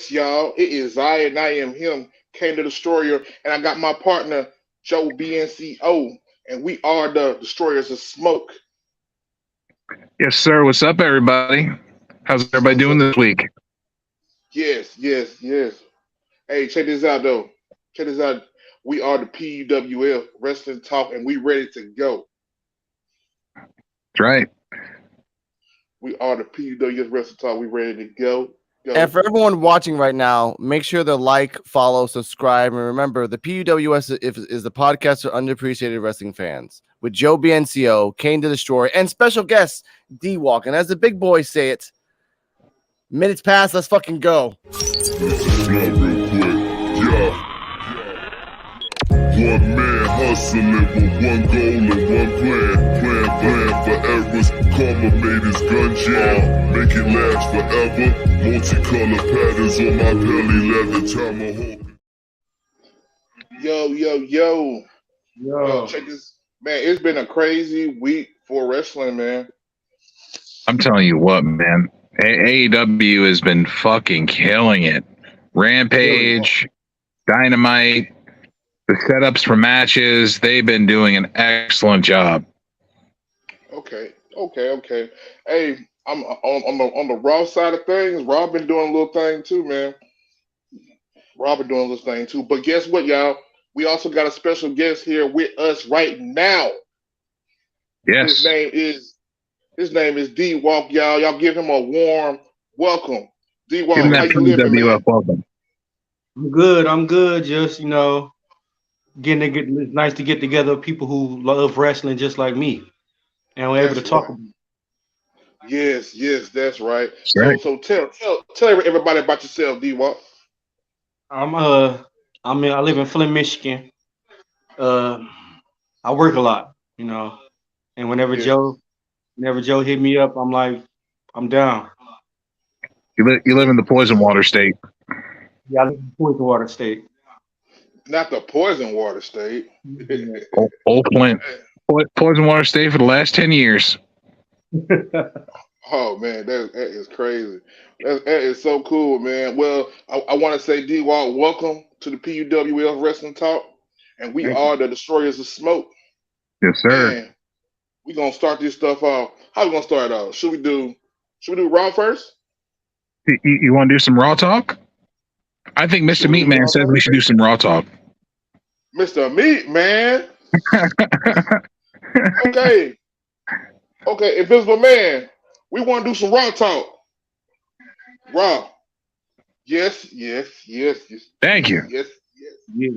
Yes, y'all. It is I and I am him, Kane the Destroyer, and I got my partner, Joe BNCO, and we are the Destroyers of Smoke. Yes, sir. What's up, everybody? How's everybody doing So this week? yes, yes, yes. Hey, check this out though. Check this out. We are the P.U.W.F Wrestling Talk, and we ready to go. That's right. We are the P.U.W.F Wrestling Talk. We ready to go. And Go. for everyone watching right now, make sure to like, follow, subscribe, and remember the PUWS is the podcast for underappreciated wrestling fans with Joe BNCO, Kane the Destroyer, and special guest D Walk. And as the big boys say it, minutes past, let's fucking go. One man hustling with one goal and one plan for errors. Karma made his gun jam, make it last forever. Multicolored patterns on my belly, leather tomahawk. Yo, yo, yo. Yo, Check this. Man, it's been a crazy week for wrestling, man. I'm telling you what, man. AEW has been fucking killing it. Rampage, Dynamite, the setups for matches, they've been doing an excellent job. Okay. Hey, I'm on the Raw side of things. Rob been doing a little thing too, man. Rob been doing a little thing too. But guess what, y'all? We also got a special guest here with us right now. His Yes. name is his name is D Walk, y'all. Y'all give him a warm welcome. D Give Walk, him how that you living, PWF man? welcome. I'm good. I'm good. Just it's nice to get together with people who love wrestling just like me, and we're able to That's talk right. about it. Yes, that's right. That's So right. so tell everybody about yourself, D Walk. I'm I live in Flint, Michigan. Uh, I work a lot, and Yes. whenever Joe hit me up, I'm like, I'm down. You live in the poison water state. Yeah, I live in Poison Water State. Not the poison water state. Old Flint. Poison water state for the last 10 years. Oh man, that is crazy. That is so cool, man. Well, I want to say, D Walt, welcome to the PUWF Wrestling Talk, and we Thank you. are the Destroyers of Smoke. Yes, sir. And we gonna start this stuff off. How we gonna start it off? Should we do Raw first? You want to do some Raw talk? I think Should Mr. we do Meatman Raw says we first? should do some Raw talk. Mr. Meat, man. Okay, okay, Invisible Man. We want to do some Raw talk. Raw. Yes, Thank you. yes. Yeah.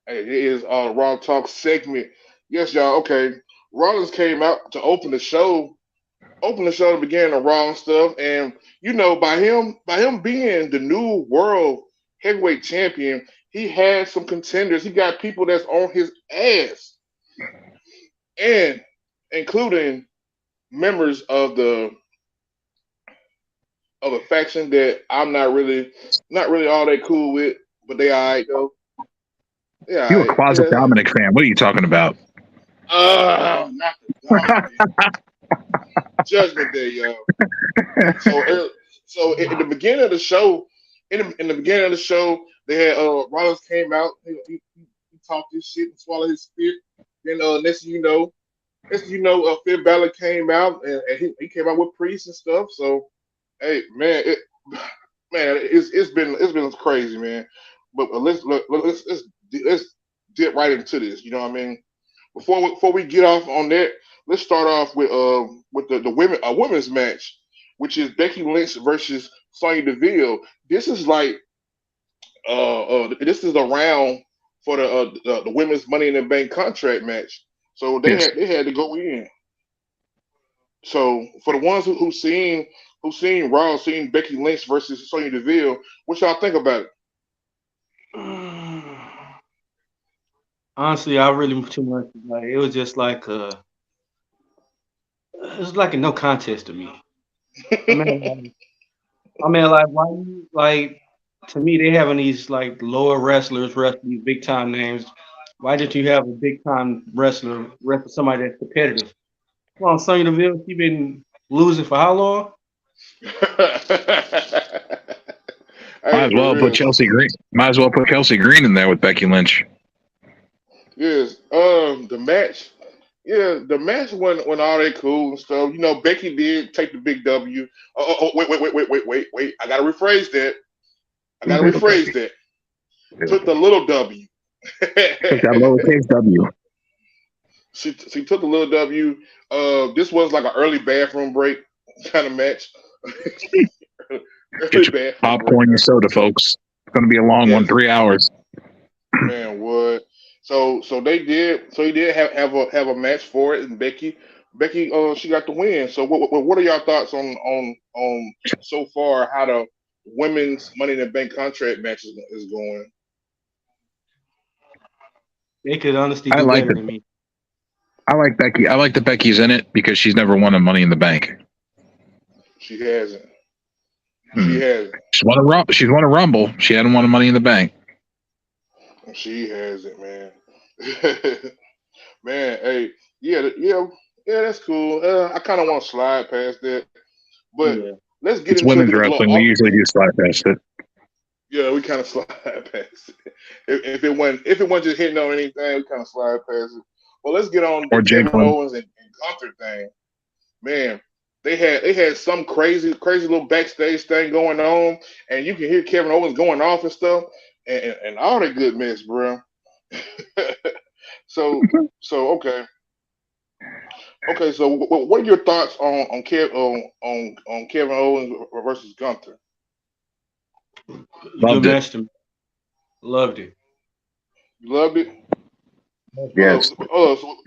Hey, it is Raw Talk segment. Yes, y'all. Okay, Rollins came out to open the show to begin the Raw and stuff, and by him being the new world heavyweight champion, he has some contenders. He got people that's on his ass, and including members of a faction that I'm not really all that cool with, but they alright though. Yeah, You a alright. closet Yeah. Dominic fan. What are you talking about? Not the Dominic. Judgment Day, y'all. So, in the beginning of the show, in the beginning of the show, they had Rollins came out. He talked his shit and swallowed his spit. Then next thing you know, Finn Balor came out and he came out with Priest and stuff. So, hey, man, it's been crazy, man. But let's dip right into this. You know what I mean? Before we get off on that, let's start off with the women's match, which is Becky Lynch versus Sonya Deville. This is like this is the round for the women's Money in the Bank contract match. So they Yes. had to go in. So for the ones who seen Raw, seen Becky Lynch versus Sonya Deville, what y'all think about it? Honestly, I really too much. Like it was just like it was like a no contest to me. I mean, like why like to me they having these like lower wrestlers wrestle these big time names. Why did you have a big time wrestle somebody that's competitive? Come on, Sonya Deville, she been losing for how long? Hey, Might Hey, as for well put real. Chelsea Green. Might as well put Kelsey Green in there with Becky Lynch. Yes. The match. Yeah, the match went all that cool and stuff. You know, Becky did take the big W. Wait. I gotta rephrase that. I gotta rephrase that. Took the little W. Took that lowercase W. She took a little W. This was like an early bathroom break kind of match. Get Early your bathroom break. popcorn, your soda, folks. It's going to be a long one, Yes, 3 hours. man. What? So they did. So he did have a match for it, and Becky, she got the win. So what are y'all thoughts on so far how the women's Money in the Bank contract match is going? They could honestly I do like better it. than me. I like Becky. I like that Becky's in it because she's never won a Money in the Bank. She hasn't. She Hmm. hasn't. She's won a Rumble. She's won a Rumble. She hadn't won a Money in the Bank. She hasn't, man. Man, hey, yeah, that's cool. I kind of want to slide past that, but Yeah. let's get It's into women's the little wrestling. We off. usually do slide past it. Yeah, we kind of slide past it. If it wasn't just hitting on anything, we kind of slide past it. Well, let's get on the Or Kevin jiggling. Owens and Gunther thing. Man, they had some crazy little backstage thing going on, and you can hear Kevin Owens going off and stuff, and all that good mess, bro. so so okay. So what are your thoughts on Kevin Owens versus Gunther? Good Loved it. match to me. Loved it. You loved it. Yes. So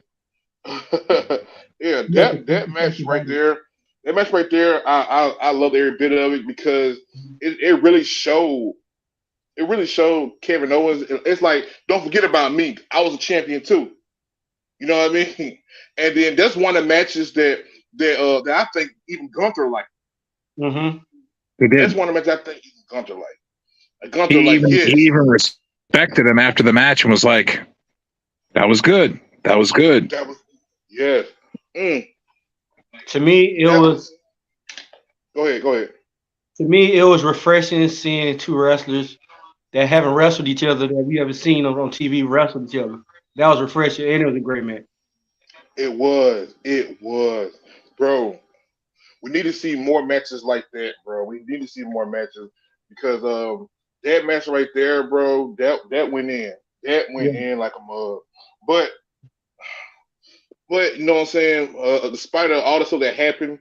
yeah, that match right there, I love every bit of it because it really showed Kevin Owens. It's like, don't forget about me. I was a champion too. You know what I mean? And then that's one of the matches that I think even Gunther like. Mm-hmm. He That's did. one of the matches I think even Gunther like. He Gunther like, he yes, even respected him after the match and was like, "That was good. That was good." that was yes. Mm, To me, it that was was. Go ahead. refreshing seeing two wrestlers that haven't wrestled each other that we ever seen on TV wrestle each other. That was refreshing, and it was a great match. It was, bro. We need to see more matches like that, bro. We need to see more matches because that match right there, bro, that went in. That went Yeah. in like a mug. But you know what I'm saying? Despite all the stuff that happened,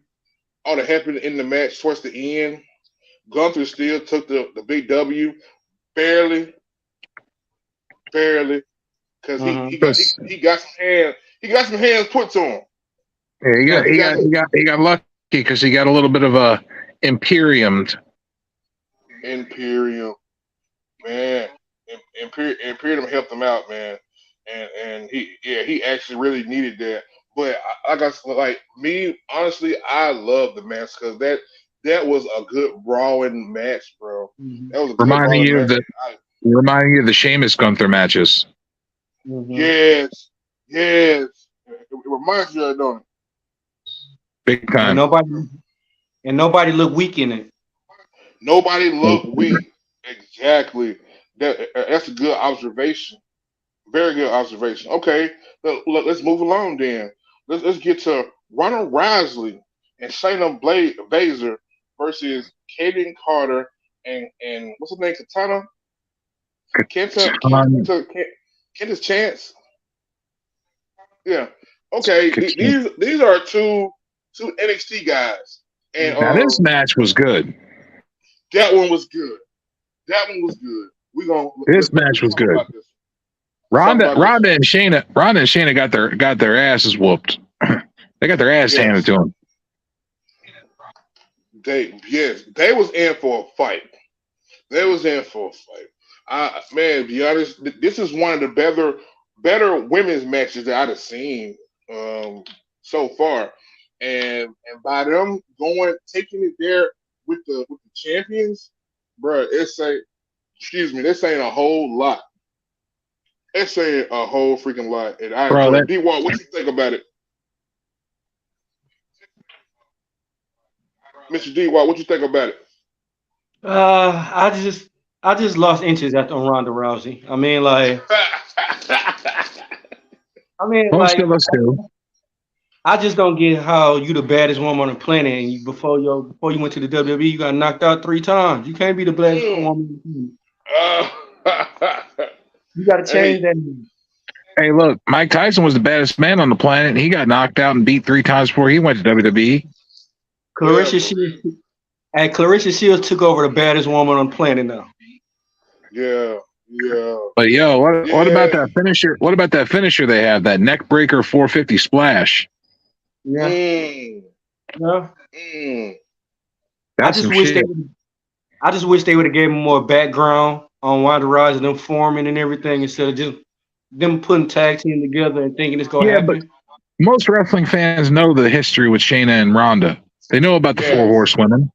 all that happened in the match towards the end, Gunther still took the big W, barely, barely, because he Mm-hmm. he got he, he got some hands put to him. Yeah, Yeah. he got lucky because he got a little bit of a Imperium. Imperium, man. Imperium helped him out, man, and he actually really needed that. But like me, honestly, I love the match because that was a good brawling match, bro. Mm-hmm. That was a good Reminding brawling you of match. the reminding you of the Sheamus Gunther matches. Mm-hmm. Yes, yes. It reminds you of, don't it? Big And time. nobody looked weak in it. Nobody looked weak. Exactly. That's a good observation. Very good observation. Okay, let's move along then. Let's get to Ronald Risley and Shayna Baszler versus Kaden Carter and what's his name? Katana? Um, Kenta's Chance? Yeah. Okay. Katana. These are two NXT guys, and Now this match was good. that one was good. That one was good. We gonna This match let's was talk good. about this. Let's talk about this. Ronda and Shayna got their asses whooped. They got their ass handed Yes, to them. they was in for a fight. They was in for a fight. Man, to be honest, this is one of the better women's matches that I've seen so far. And by them taking it there with the champions, bro, they're saying a whole lot. They're saying a whole freaking lot, and I Bro, enjoy that it. D-Wall, what you think about it? Mr. D-Wall, what you think about it? I just I just lost interest after Ronda Rousey. Most of us do. I just don't get how you the baddest woman on the planet, and before you went to the WWE, you got knocked out 3 times. You can't be the baddest woman on the planet. You got to change Hey, that. Name. Hey, look, Mike Tyson was the baddest man on the planet, and he got knocked out and beat 3 times before he went to WWE. Clarissa yeah, Shields, and Clarissa Shields took over the baddest woman on the planet now. yeah, yeah, But yo, what about yeah. that finisher? What about that finisher they have? That neck breaker 450 splash. Yeah, Mm, yeah. mm. I That's just some wish shit. I just wish they would have gave him more background on Ronda Rousey and them forming and everything instead of just them putting tag team together and thinking it's gonna Yeah, but happen. most wrestling fans know the history with Shayna and Ronda. They know about the four Yes, horsewomen.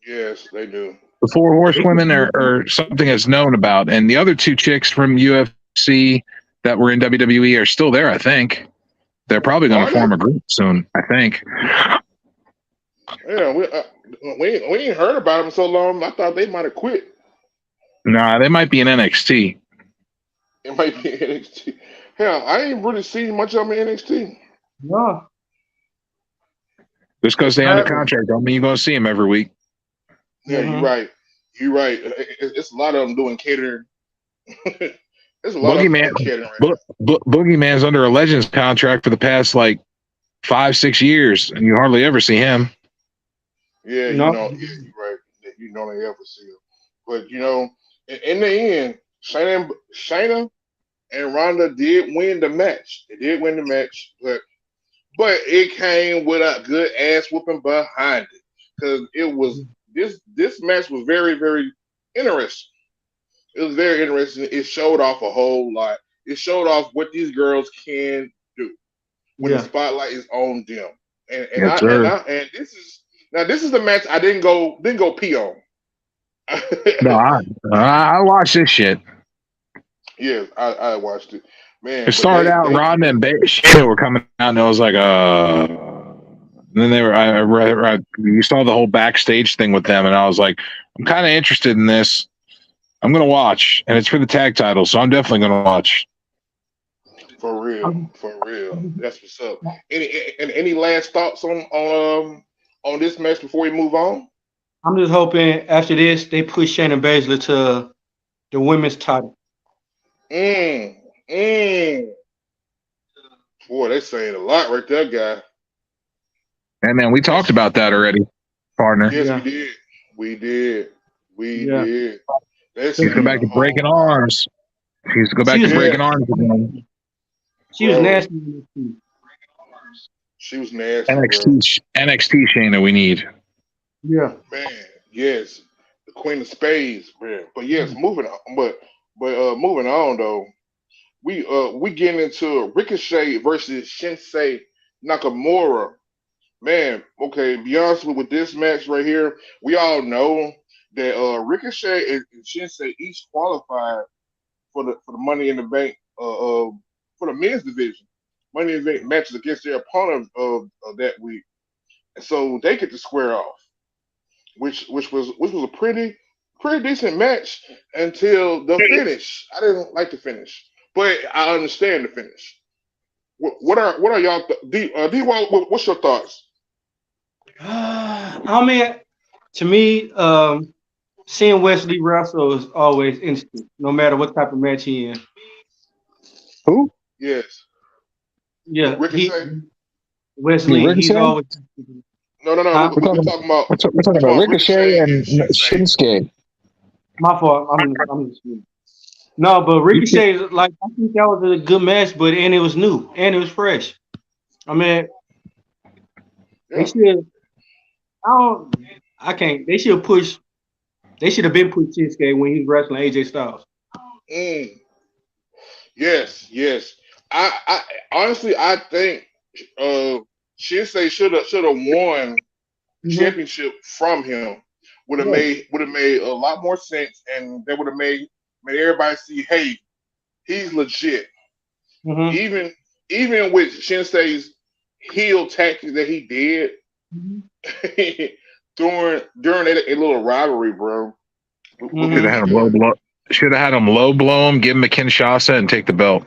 yes, they do. The four They horsewomen could- are something that's known about, and the other 2 chicks from UFC that were in WWE are still there. I think they're probably going to Are they? form a group soon. I think. Yeah, we ain't heard about them so long. I thought they might have quit. Nah, they might be in NXT. It might be NXT. Hell, I ain't really seen much of them in NXT. No, Just because they under exactly. contract don't mean you're going to see them every week. Yeah, you're Mm-hmm. right. You're right. It's a lot of them doing catering. There's a lot of them Boogeyman, doing catering right Boogeyman's under a Legends contract for the past like 5-6 years, and you hardly ever see him. now. Yeah, No, you're right. You don't ever see them. But in the end, Shayna and Ronda did win the match. They did win the match, but it came with a good ass whooping behind it because it was this match was very very interesting. It was very interesting. It showed off a whole lot. It showed off what these girls can do when the yeah. spotlight is on them. Yes, sir. And this is the match I didn't go pee on. No, I watched this shit. Yes, I watched it, It man. But started out they Ronda and Shayna were coming out, and I was like, And then they were. You saw the whole backstage thing with them, and I was like, I'm kind of interested in this. I'm gonna watch, and it's for the tag title, so I'm definitely gonna watch. for real, I'm, for real. That's what's up. Any last thoughts on this match before we move on? I'm just hoping after this they push Shannon Baszler to the women's title. Mm, mm. Boy, they saying a lot right there, guy. And then we talked about that already, partner. Yes, we Yeah, did. We did. We yeah. did. They're She's go saying back a to whole breaking lot. arms. She's to go She back to was Yeah, breaking arms again. she was bro. nasty. In this She was nasty, bro. NXT Shayna, we need. yeah. Man, yes. The Queen of Spades, man. But yes, moving on. But moving on though. We getting into Ricochet versus Shinsei Nakamura. Man, okay, be honest with this match right here, we all know that Ricochet and Shinsei each qualified for the Money in the Bank for the men's division. Money in the Bank matches against their opponent of that week. And so they get to square off, which was a pretty decent match until the finish. I didn't like the finish, but I understand the finish. What are y'all? D, what's your thoughts? I mean, to me, seeing Wesley wrestle is always instant, no matter what type of match he in. Who? Yes, Yeah, Ricochet. You Wesley, he's Ricochet? always, No. huh? We talking about We're talking about Ricochet Ricochet and and Shinsei. Shinsuke. My fault. I'm just no, but You can't- Ricochet, like I think that was a good match, but and it was new and it was fresh. I mean, they Yeah. should. I don't. I can't. They should push. They should have been pushed Shinsuke when he was wrestling AJ Styles. Mm, yes. I honestly I think uh Shinsei should have won the Mm-hmm. championship from him. Yeah. Would have made a lot more sense, and that would have made everybody see, hey, he's legit. Mm-hmm. Even even with Shinsei's heel tactics that he did Mm-hmm. during a little rivalry, bro. Should have had him low blow. Should have had him low blow him, give him a Kinshasa, and take the belt.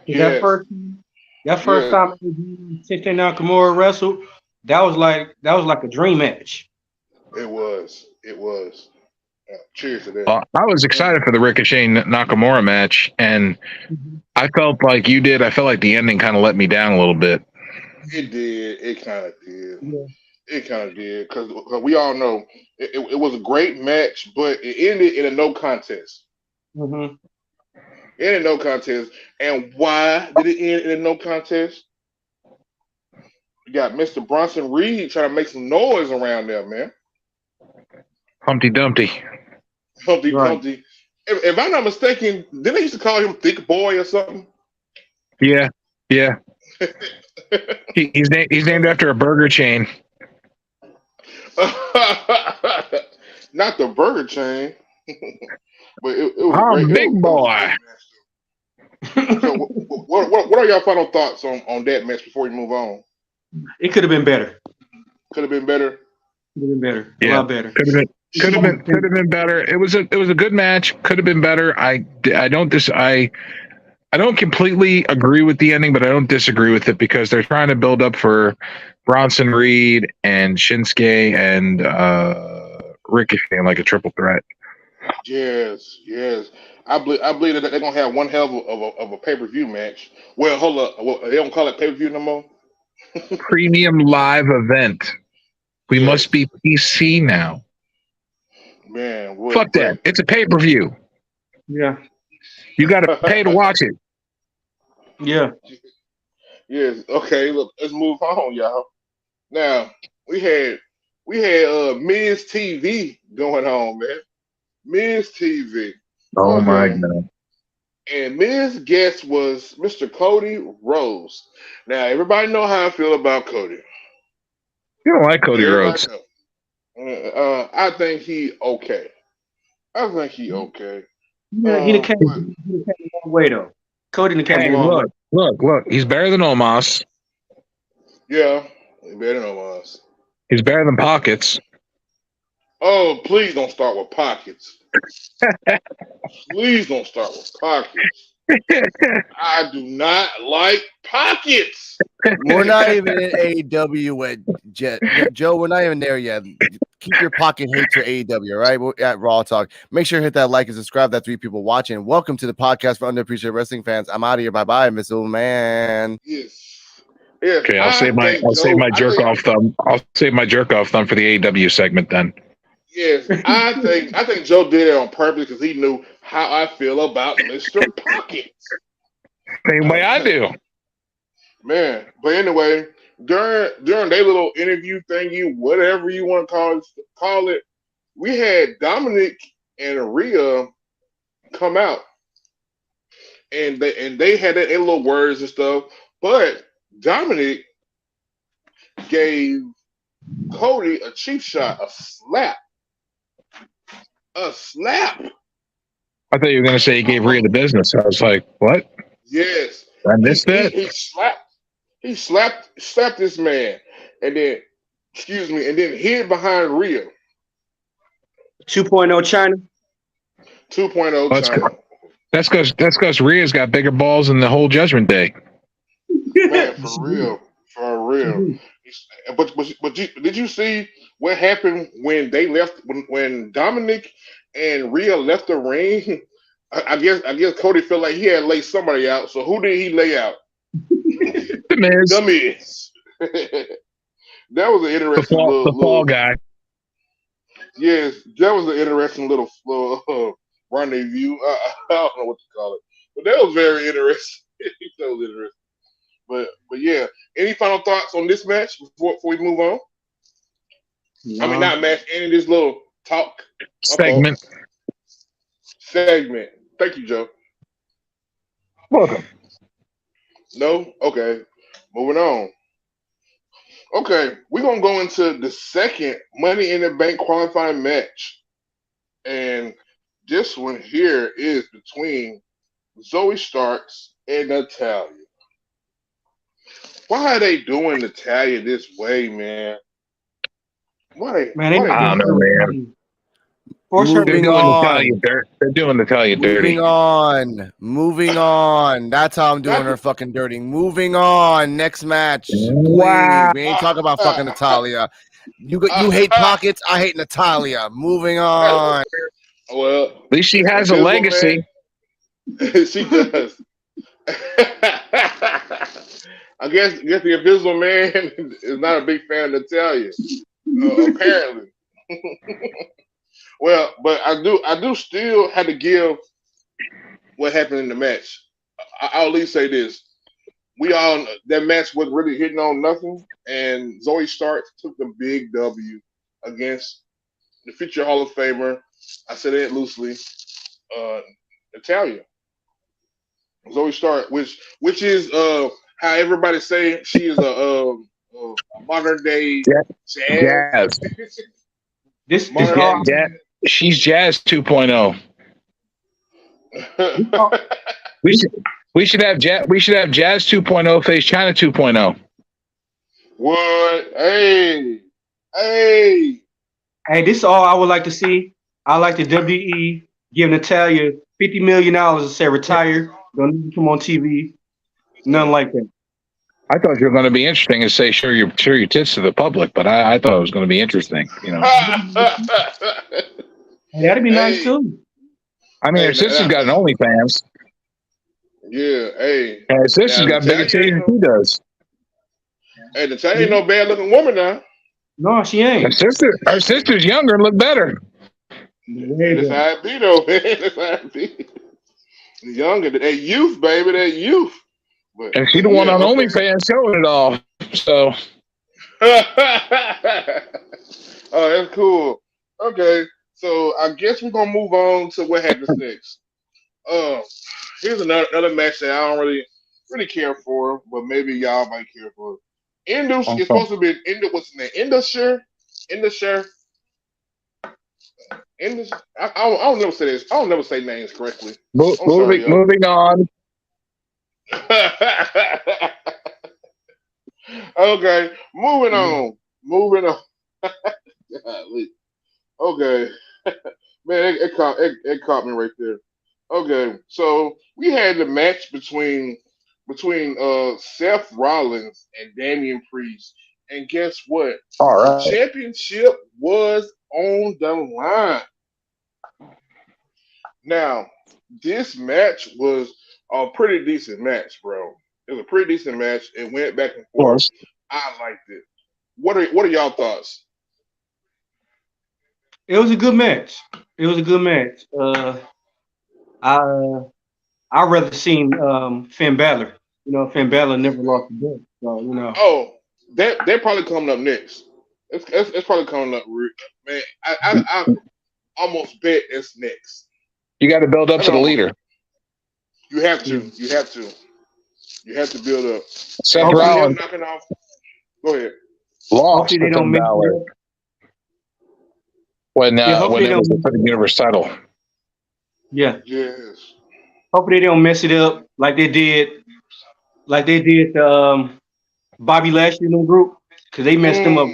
That Yes. first time Shinsuke Nakamura wrestled, that was like a dream match. It was. Cheers to that. I was excited for the Ricochet Nakamura match, and I felt like you did. I felt like the ending kind of let me down a little bit. It did. It kind of did. Yeah. It kind of did because we all know it was a great match, but it ended in a no contest. Mm-hmm. In a no contest. And why did it end in a no contest? You got Mr. Bronson Reed trying to make some noise around there, man. Humpty Dumpty. Humpty Dumpty. If I'm not mistaken, didn't they used to call him Thick Boy or something? Yeah. He's named after a burger chain. Not the burger chain, but it was I'm great. big boy. So, what are y'all final thoughts on that match before we move on? It could have been better. Could have been better. Could have been better. Yeah. A lot better. Could have been better. It was a good match. Could have been better. I don't completely agree with the ending, but I don't disagree with it because they're trying to build up for Bronson Reed and Shinsuke and Ricochet like a triple threat. Yes. I believe that they're gonna have one hell of a pay-per-view match. Well, hold up. Well, they don't call it pay-per-view no more. Premium live event. We must be PC now. Man, fuck that. It's a pay-per-view. Yeah. You got to pay to watch it. Yeah. Yes. Okay. Look, let's move on, y'all. Now we had Miz TV going on, man. Miz TV. Oh my god. And Miz guest was Mr. Cody Rhodes. Now everybody know how I feel about Cody. You don't like Cody Rhodes. I think he okay. Yeah, he done came a long way though. Cody done came a long way. Look. He's better than Omos. Yeah, he's better than Omos. He's better than Pockets. Oh, please don't start with Pockets. Please don't start with Pockets. I do not like Pockets. We're not even in AEW yet, Joe. We're not even there yet. Keep your pocket hate to AEW, all right? We're at Raw Talk. Make sure to hit that like and subscribe. That 3 people watching. Welcome to the podcast for underappreciated wrestling fans. I'm out of here. Bye, Miss Old Man. Yes. Okay, I'll save my jerk off thumb. I'll save my jerk off thumb for the AEW segment then. Yes, I think Joe did it on purpose because he knew how I feel about Mr. Pockets. Same way I do. Man, but anyway, during their little interview thingy, whatever you want to call it, we had Dominic and Rhea come out, and they had their little words and stuff. But Dominic gave Cody a cheap shot, a slap. I thought you were going to say he gave Rhea the business. I was like, what? Yes. I missed that. He slapped this man, and then hid behind Rhea. 2.0 China. 2.0 China. That's because Rhea's got bigger balls than the whole Judgment Day. Man, for real. But did you see what happened when they left? When Dominic and Rhea left the ring? I guess Cody felt like he had laid somebody out. So who did he lay out? The Miz. The Miz. That was an interesting the fall guy. Yes, that was an interesting little rendezvous. I don't know what to call it, but that was very interesting. That was interesting. But yeah, any final thoughts on this match before we move on? No. I mean, not match, any this little talk segment. Thank you, Joe. Welcome. No? Okay. Moving on. Okay, we're going to go into the second Money in the Bank qualifying match. And this one here is between Zoe Starks and Natalya. Why are they doing Natalya this way, man? I don't know, man. Force her to Moving do it. on. They're doing Natalia dirty. Moving on. That's how I'm doing Not her fucking dirty. Moving on. Next match, Wow. please. We ain't talking about fucking Natalia. You hate pockets. I hate Natalia. Moving on. well, At least she has a Invisible legacy. Man, she does. I guess the Invisible Man is not a big fan of Natalia. Apparently. Well, but I do still have to give what happened in the match. I'll at least say this: that match was really hitting on nothing, and Zoe Stark took the big W against the future Hall of Famer. I said it loosely, Natalia. Zoe Stark, which is how everybody say she is a modern day Jazz. This modern all She's Jazz 2.0. We should have Jazz 2.0 face China 2.0. What? Hey. Hey, this is all I would like to see. I like the WWE give Natalia $50 million and say retire. Don't need to come on TV. Nothing like that. I thought you were going to be interesting and say show your tits to the public, but I thought it was going to be interesting. You know, Hey, that'd be nice too. I mean, her sister's got an OnlyFans, Yeah, hey. and her sister's got bigger Natalia titties than she does. Hey, Natalia ain't no bad looking woman now. No, she ain't. Her sister's younger and look better. That's how it be though, man. That's how it be. Younger, that youth, baby, that youth. But, And she the one on OnlyFans showing it all. So, oh, that's cool. Okay, so I guess we're gonna move on to what happens next. Here's another match that I don't really care for, but maybe y'all might care for. Indus is supposed to be what's the name? Indus. I don't never say this. I don't never say names correctly. moving on. Okay, moving on. Okay, man, it caught me right there. Okay, so we had the match between Seth Rollins and Damian Priest, and guess what? All The right. championship was on the line. Now, this match was a pretty decent match, bro. It was a pretty decent match. It went back and forth. I liked it. What are y'all thoughts? It was a good match. I rather seen Finn Balor. You know, Finn Balor never lost a bet. So, you know. Oh, they're probably coming up next. It's probably coming up, man. I almost bet it's next. You got to build up to the leader. You have to. You have to build up. Seth Rollins knocking off. Go ahead. lost to Finn Balor when it was the Universe title. Yeah. Yes. Hopefully they don't mess it up like they did the Bobby Lashley in the group, because they messed them up.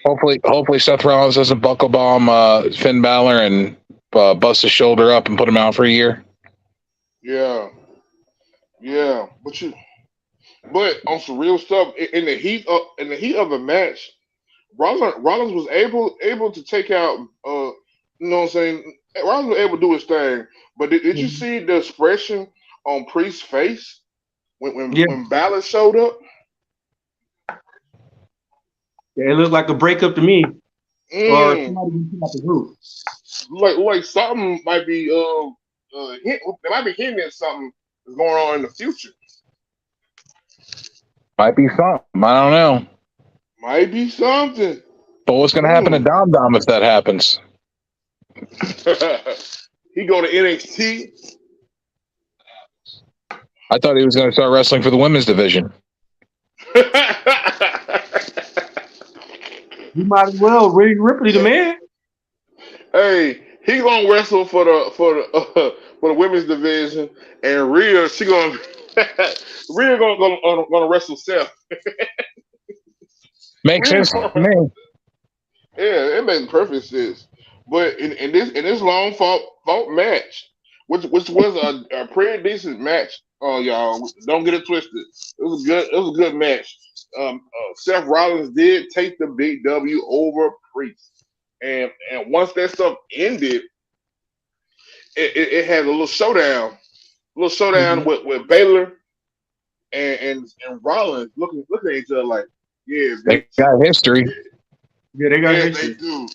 Hopefully Seth Rollins doesn't buckle bomb Finn Balor and bust his shoulder up and put him out for a year. Yeah, but on some real stuff in the heat of the match, Rollins was able to take out. You know what I'm saying? Rollins was able to do his thing. But did you see the expression on Priest's face when Balor showed up? Yeah, it looked like a breakup to me. Or somebody out the group. Like something might be they might be hinting at something that's going on in the future. Might be something. I don't know. Might be something. But what's going to happen to Dom Dom if that happens? He go to NXT. I thought he was going to start wrestling for the women's division. You might as well. Rhea Ripley, the man. Hey, he gonna wrestle for the women's division, and Rhea gonna wrestle Seth. Makes sense to me. Yeah, it makes perfect sense. But in this long fought match, which was a pretty decent match, y'all. Don't get it twisted. It was a good match. Seth Rollins did take the big W over Priest, and once that stuff ended, it had a little showdown Mhm. with Baylor and Rollins looking at each other like, yeah, They bitch, got history. Yeah, they got yes they history. do.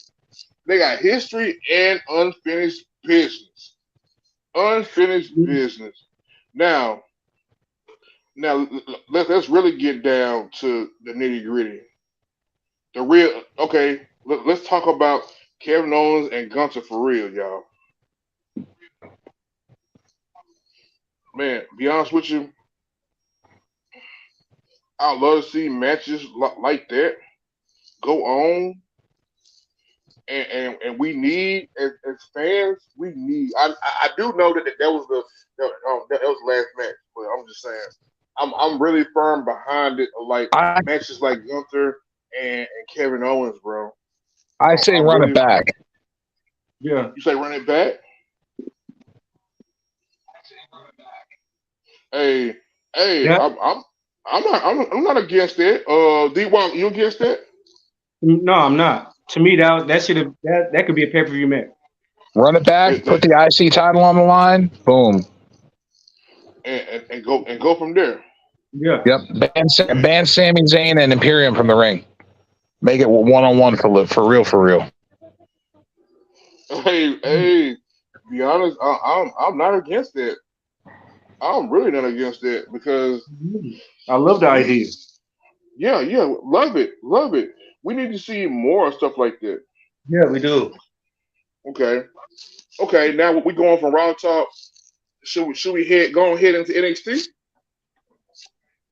They got history and unfinished business. Unfinished business. Now, now let's really get down to the nitty gritty. The real okay. Let's talk about Kevin Owens and Gunther for real, y'all. Man, be honest with you, I'd love to see matches like that go on, and we need as fans, we need. I do know that was that was the last match, but I'm just saying, I'm really firm behind it. Like I matches like Gunther and Kevin Owens, bro. I I'm, say I'm run it really. back. Yeah. You say run it back? Hey, hey, That I'm not against it. D Walk, you against it? no, I'm not. To me, that should have that could be a pay per view match. Run it back. That, Put that, the IC title on the line. Boom. and go from there. Yeah. Yep. Ban Sami Zayn and Imperium from the ring. Make it 1-on-1 for real, for real. Hey, be honest, I'm not against it. I'm really not against it because I love the we, idea. yeah, love it, love it. We need to see more stuff like that. Yeah, we do. Okay, okay. Now we going from Raw Talk. Should we go ahead into NXT?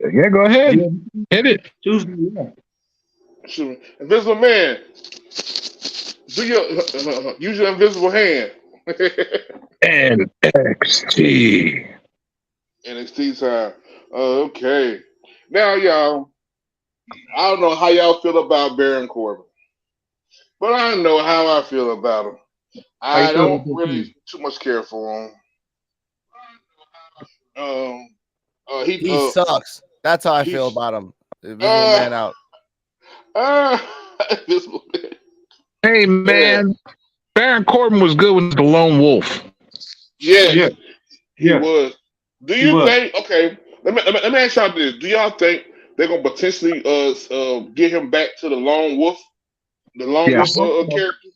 Yeah, go ahead. Yeah, Hit it. Tuesday. Yeah. Invisible Man, do your use your invisible hand. NXT. NXT time. Okay. Now, y'all, I don't know how y'all feel about Baron Corbin, but I know how I feel about him. How you I feel don't about this really team? too much care for him. Um, he He sucks. That's how I he feel about him. Invisible uh Man out. uh Invisible Man. Hey Yeah. man, Baron Corbin was good with the Lone Wolf. Yeah, Yes, he yeah, was. Do he you was. think? Okay, let me ask y'all this: do y'all think they're gonna potentially get him back to the Lone I Wolf Yes, hope so. character?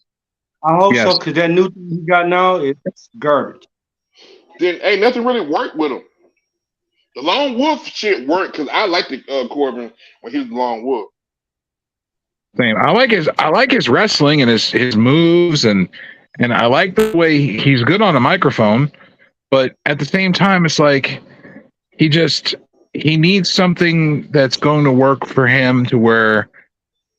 I hope yes. so because that new thing he got now is garbage. Then ain't nothing really worked with him. The Lone Wolf shit worked because I liked the Corbin when he was the Lone Wolf. Same. I like his wrestling and his moves and I like the way he's good on a microphone. But at the same time, it's like he just he needs something that's going to work for him to where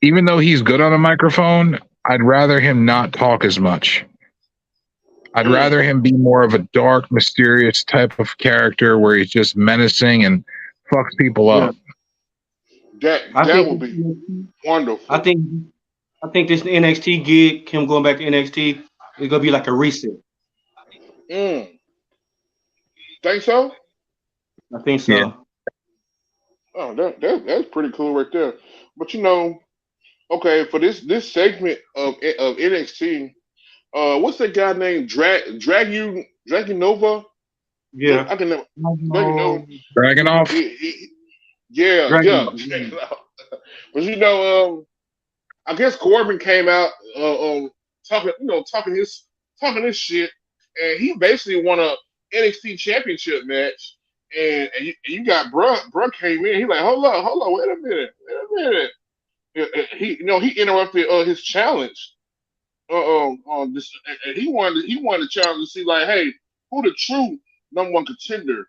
even though he's good on a microphone, I'd rather him not talk as much. I'd Mm, rather him be more of a dark, mysterious type of character where he's just menacing and fucks people Yeah, up. I that think would be I wonderful. think I think this NXT gig, him going back to NXT, is gonna be like a reset. Mm, think so? I think Yeah. so. Oh, that's pretty cool right there. But okay, for this segment of NXT, what's that guy named Dragunova? Yeah. I can never Dragunova. No, Dragonoff? Yeah, yeah. Dragon. But I guess Corbin came out talking, talking his shit, and he basically won a NXT championship match. And you got bruh came in. He like, hold on, wait a minute. He interrupted his challenge. This, and he wanted to challenge to see like, hey, who the true number one contender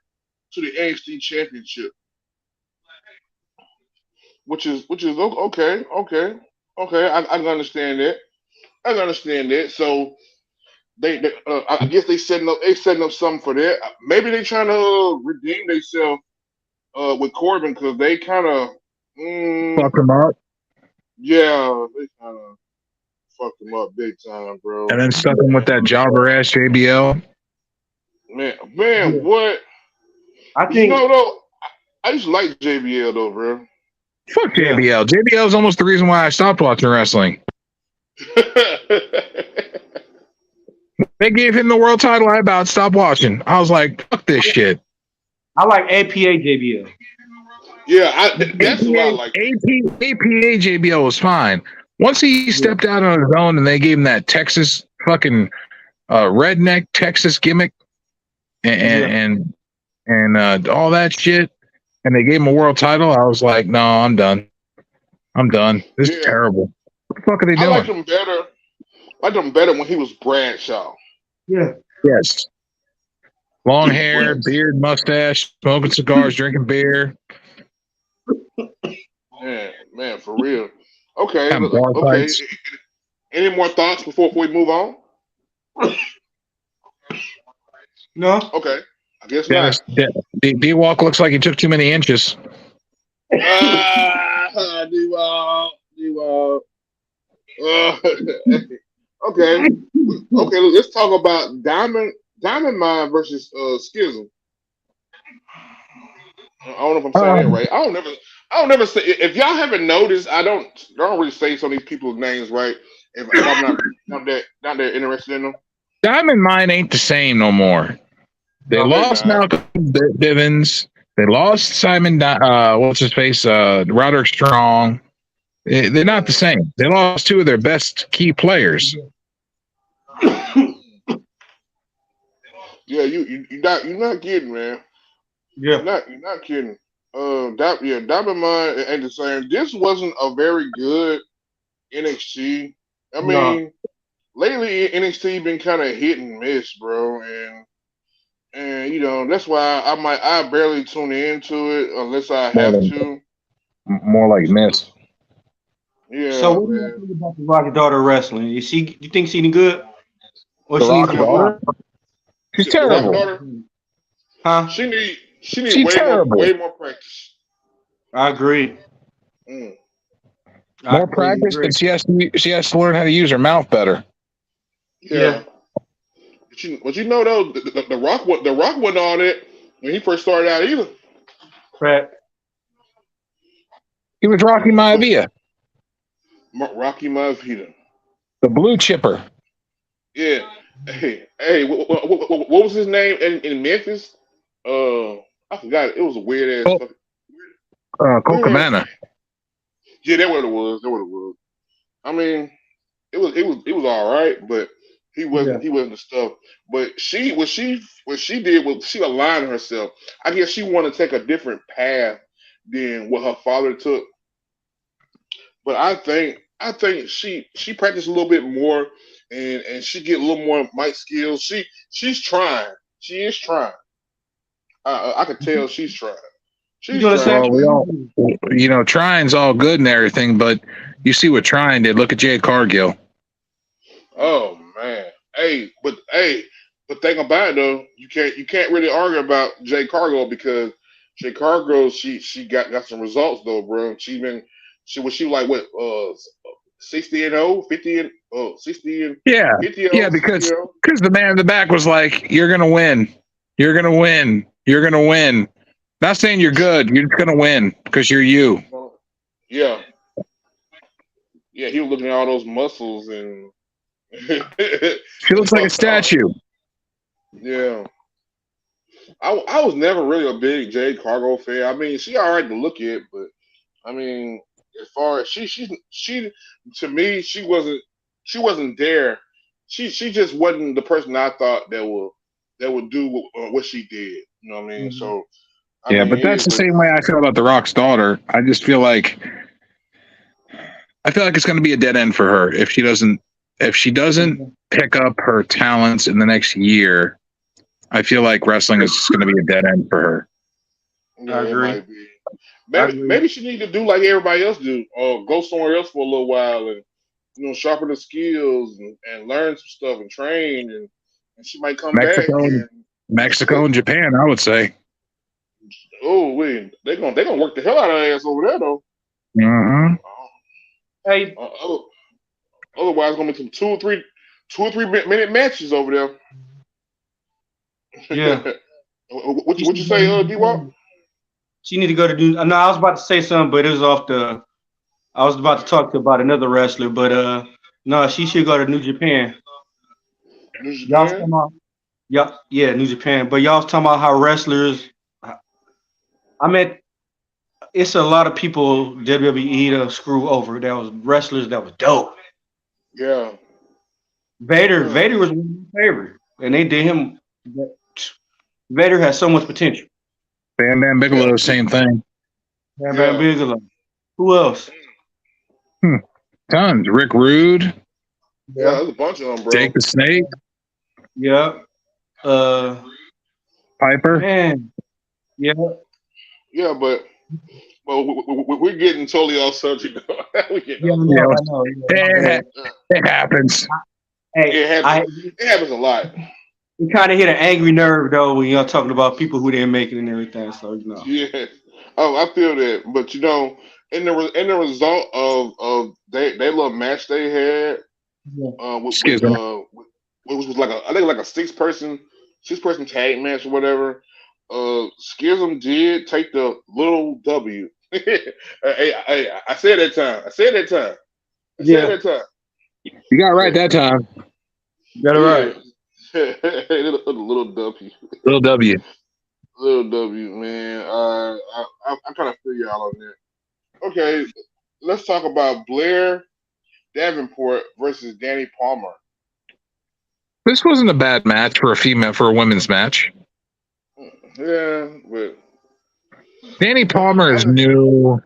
to the NXT championship, which is okay. I can understand that. I can understand that. So I guess they setting up something for that. Maybe they trying to redeem themselves with Corbin because they kind of Fuck him up. yeah, they kind of fucked him up big time, bro. And then stuck him with that jobber ass JBL. Man, what? I You think know though, I used to like JBL though, bro. Fuck JBL. JBL is almost the reason why I stopped watching wrestling. They gave him the world title. I about stopped watching. I was like, fuck this shit. I like APA JBL. Yeah, that's what I like. APA JBL was fine. Once he stepped out on his own and they gave him that Texas fucking redneck Texas gimmick and all that shit, and they gave him a world title, I was like, no, I'm done. This is terrible. What the fuck are they doing? I liked him better. I liked him better when he was Bradshaw. Yeah. Yes. Long hair, beard, mustache, smoking cigars, drinking beer. Man, for real. Okay. Okay. Any more thoughts before we move on? No. Okay. I guess not. D-Walk looks like he took too many inches. D-Walk. Okay. Let's talk about Diamond Mine versus Schism. I don't know if I'm saying it right. I don't never say, if y'all haven't noticed, I don't really say some of these people's names right. If I'm not that interested in them. Diamond Mine ain't the same no more. They lost Malcolm Bivens. They lost Simon. What's his face? Roderick Strong. They're not the same. They lost two of their best key players. Yeah, you're not kidding, man. Yeah, you're not kidding. Diamond Mine ain't the same. This wasn't a very good NXT. I mean, lately NXT been kind of hit and miss, bro, and you know that's why I barely tune into it unless I have to. More like miss. Yeah. So what do you think about the Rocky daughter wrestling? You think she's any good? Or The she needs Rocky more daughter? time? She's terrible. Daughter? Huh? She need terrible. way more practice. I agree. More practice, but she has to learn how to use her mouth better. Yeah. But you know though, the Rock wasn't on it when he first started out either. Right. He was Rocky Maivia. Rocky Maivia. The blue chipper. Yeah. Hey, what was his name in Memphis? I forgot it. It was a weird ass. Colt Cabana. Yeah, that's what it was. I mean, it was all right, but he wasn't the stuff. But what she did was she aligned herself. I guess she wanted to take a different path than what her father took. But I think she practiced a little bit more and she get a little more mic skills. She's trying. She is trying. I could tell she's trying. She's trying. Well, trying's all good and everything, but you see what trying did. Look at Jade Cargill. Oh man. But think about it though. You can't really argue about Jade Cargill because Jade Cargill she got some results though, bro. She was like what 60-0, 60 and yeah 50 yeah because the man in the back was like, you're gonna win. Not saying you're good. You're just gonna win because you're you. Yeah. Yeah, he was looking at all those muscles and she looks like a statue. Yeah. I was never really a big Jade Cargill fan. I mean, she all right to look at, but I mean, as far as she to me, she wasn't there. She just wasn't the person I thought that would do what she did. You know what I mean? Mm-hmm. So but that's the same way I feel about The Rock's daughter. I just feel like it's going to be a dead end for her if she doesn't pick up her talents in the next year. I feel like wrestling is just going to be a dead end for her. Yeah, I agree. It might be. Maybe she need to do like everybody else do, or go somewhere else for a little while and sharpen the skills and learn some stuff and train and she might come back. Mexico and Japan, I would say. Oh, wait, they're gonna work the hell out of her ass over there though. Mm-hmm. Hey, Otherwise, it's gonna be some 2 or 3 minute matches over there. Yeah. what you say, D Walk? She need to go to do. No, I was about to say something, but it was off the. I was about to talk about another wrestler, but no, she should go to New Japan. New Y'all was Japan? talking about, yeah, New Japan. But y'all was talking about how wrestlers. I mean, it's a lot of people WWE to screw over. That was wrestlers that was dope. Yeah. Vader was one of my favorite, and they did him. Vader has so much potential. Bam Bam Yeah. Bigelow, same thing. Bam Yeah. Bam Bigelow. Who else? Tons. Rick Rude, Yeah, there's a bunch of them, bro. Jake the Snake, Yeah. Piper. Man. Yeah. Yeah, but we're getting totally off subject. We're getting Yeah, off Yeah, I know. it, subject. it happens. Hey, It happens a lot. we kind of hit an angry nerve though when y'all talking about people who didn't make it and everything. So Yeah. Oh, I feel that. But in the result of they little match they had, Excuse me. which was like I think like a six person tag match or whatever. Schism did take the little W. I said that time. I said that time. You got it right that time. got it right. little W. Little W. Little W, man. I kind of feel y'all on that. Okay, let's talk about Blair Davenport versus Danny Palmer. This wasn't a bad match for a women's match. Yeah, but Danny Palmer is new.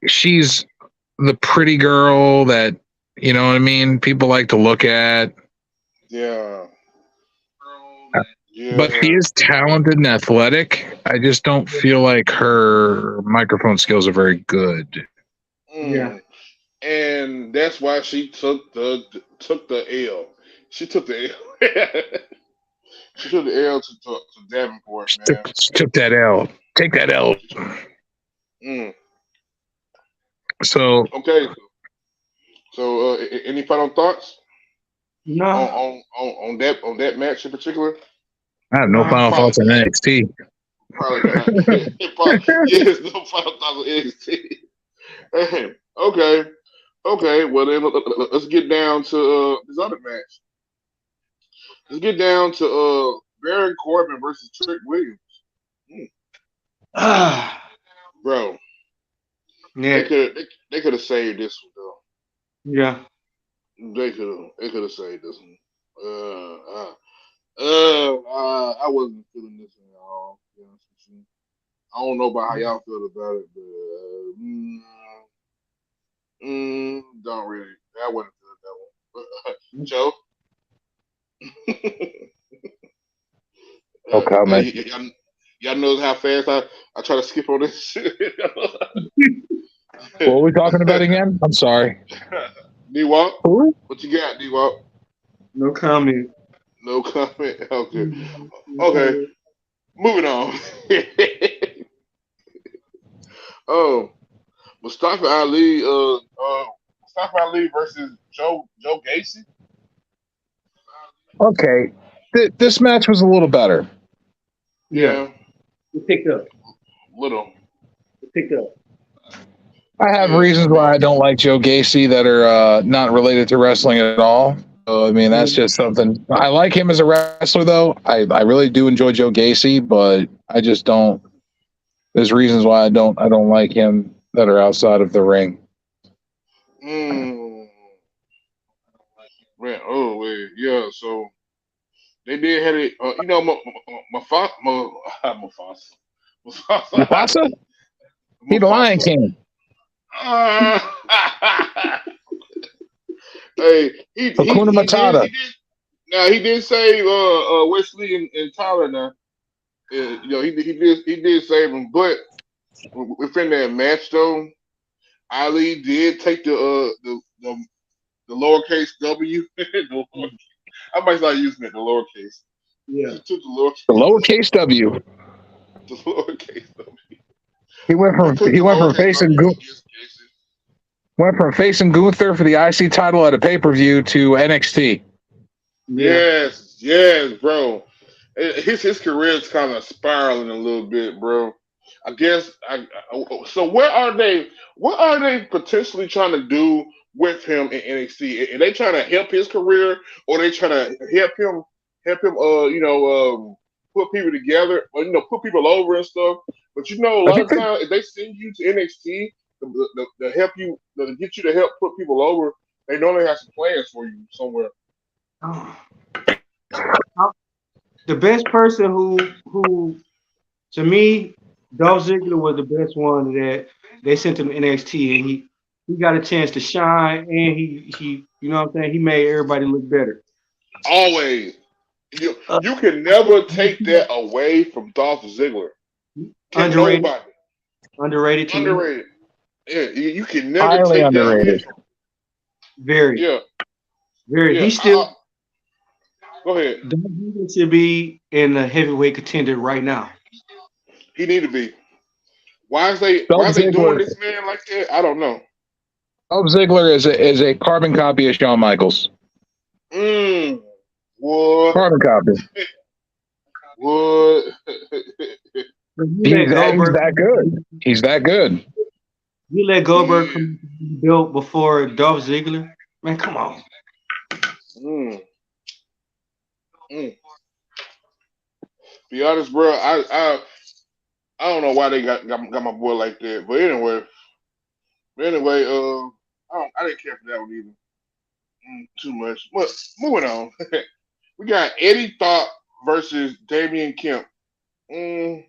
She's the pretty girl that, you know what I mean, people like to look at. yeah. But she is talented and athletic. I just don't feel like her microphone skills are very good. Yeah. And that's why she took the L. She took the L. She took the L to Davenport, man. She took that L. Take that L. So okay. So any final thoughts? No. On that match in particular? I have no final thoughts on NXT. Probably not. Yes, no final thoughts on NXT. Okay. Well then, let's get down to this other match. Let's get down to Baron Corbin versus Trick Williams. Bro. Yeah. They could have saved this one though. Yeah. They could have saved this one. I wasn't feeling this at all. To be honest with you. I don't know about how y'all feel about it, but don't really. I wasn't feeling that one. But, Joe. No comment. Y'all know how fast I try to skip on this shit. What are we talking about again? I'm sorry. D-Walk? Who? What you got, D-Walk? No comment. No comment. Okay. Moving on. Oh, Mustafa Ali. Mustafa Ali versus Joe Gacy. Okay. This match was a little better. Yeah. It picked up. Little. It picked up. I have reasons why I don't like Joe Gacy that are not related to wrestling at all. So, I mean, that's just something. I like him as a wrestler, though. I really do enjoy Joe Gacy, but I just don't. There's reasons why I don't like him that are outside of the ring. Man, wait, yeah. So they did have it. Mufasa? He the Lion King. Hey, Hakuna Matata. He did save Wesley and Tyler now. He did save him, but within that match though, Ali did take the lowercase W. I might start using it, the lowercase. Yeah. He took the The lowercase W. The lowercase W. He went from facing Went from facing Gunther for the IC title at a pay-per-view to NXT. Yeah. Yes, bro. His career is kind of spiraling a little bit, bro. I guess. So what are they? What are they potentially trying to do with him in NXT? Are they trying to help his career, or they trying to help him? Put people together, or put people over and stuff. But a I lot think of times if they send you to NXT to help you, to get you to help put people over, they normally have some plans for you somewhere. Oh. The best person who to me, Dolph Ziggler was the best one that they sent him to NXT, and he got a chance to shine, and he you know what I'm saying, he made everybody look better. Always. You can I never think take that away from Dolph Ziggler. Can underrated, nobody. underrated to me, Underrated. Yeah, you can never highly take that away underrated. from him. very, Yeah, very. yeah. He still Go ahead. Dolph Ziggler should be in the heavyweight contender right now. He need to be. Dolph Why are they doing Ziggler. this man like that? I don't know. Dolph Ziggler is a carbon copy of Shawn Michaels. What? Carbon copy. What? You let He's Goldberg, that good. He's that good. you let Yeah. Goldberg come built before Dolph Ziggler. Man, come on. Mm. Mm. Be honest, bro. I don't know why they got my boy like that, but anyway, I didn't care for that one either. Too much. But moving on, we got Eddie Thought versus Damian Kemp. Mm,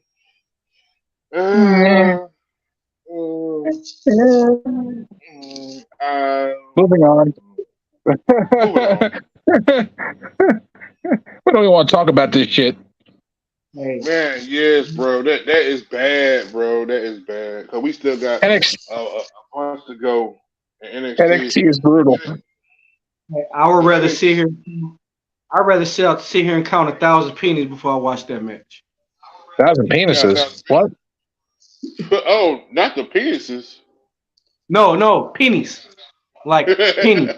Yeah. uh, mm, Moving on. moving on. We don't even want to talk about this shit. Hey, Man, yes, bro. That is bad, bro. That is bad. Cause we still got a bunch to go in NXT. NXT is brutal. I would rather NXT. sit here. I'd rather sit here and count 1,000 pennies before I watch that match. 1,000 Yeah, penises. What? oh, not the penises. No, pennies. Like pennies.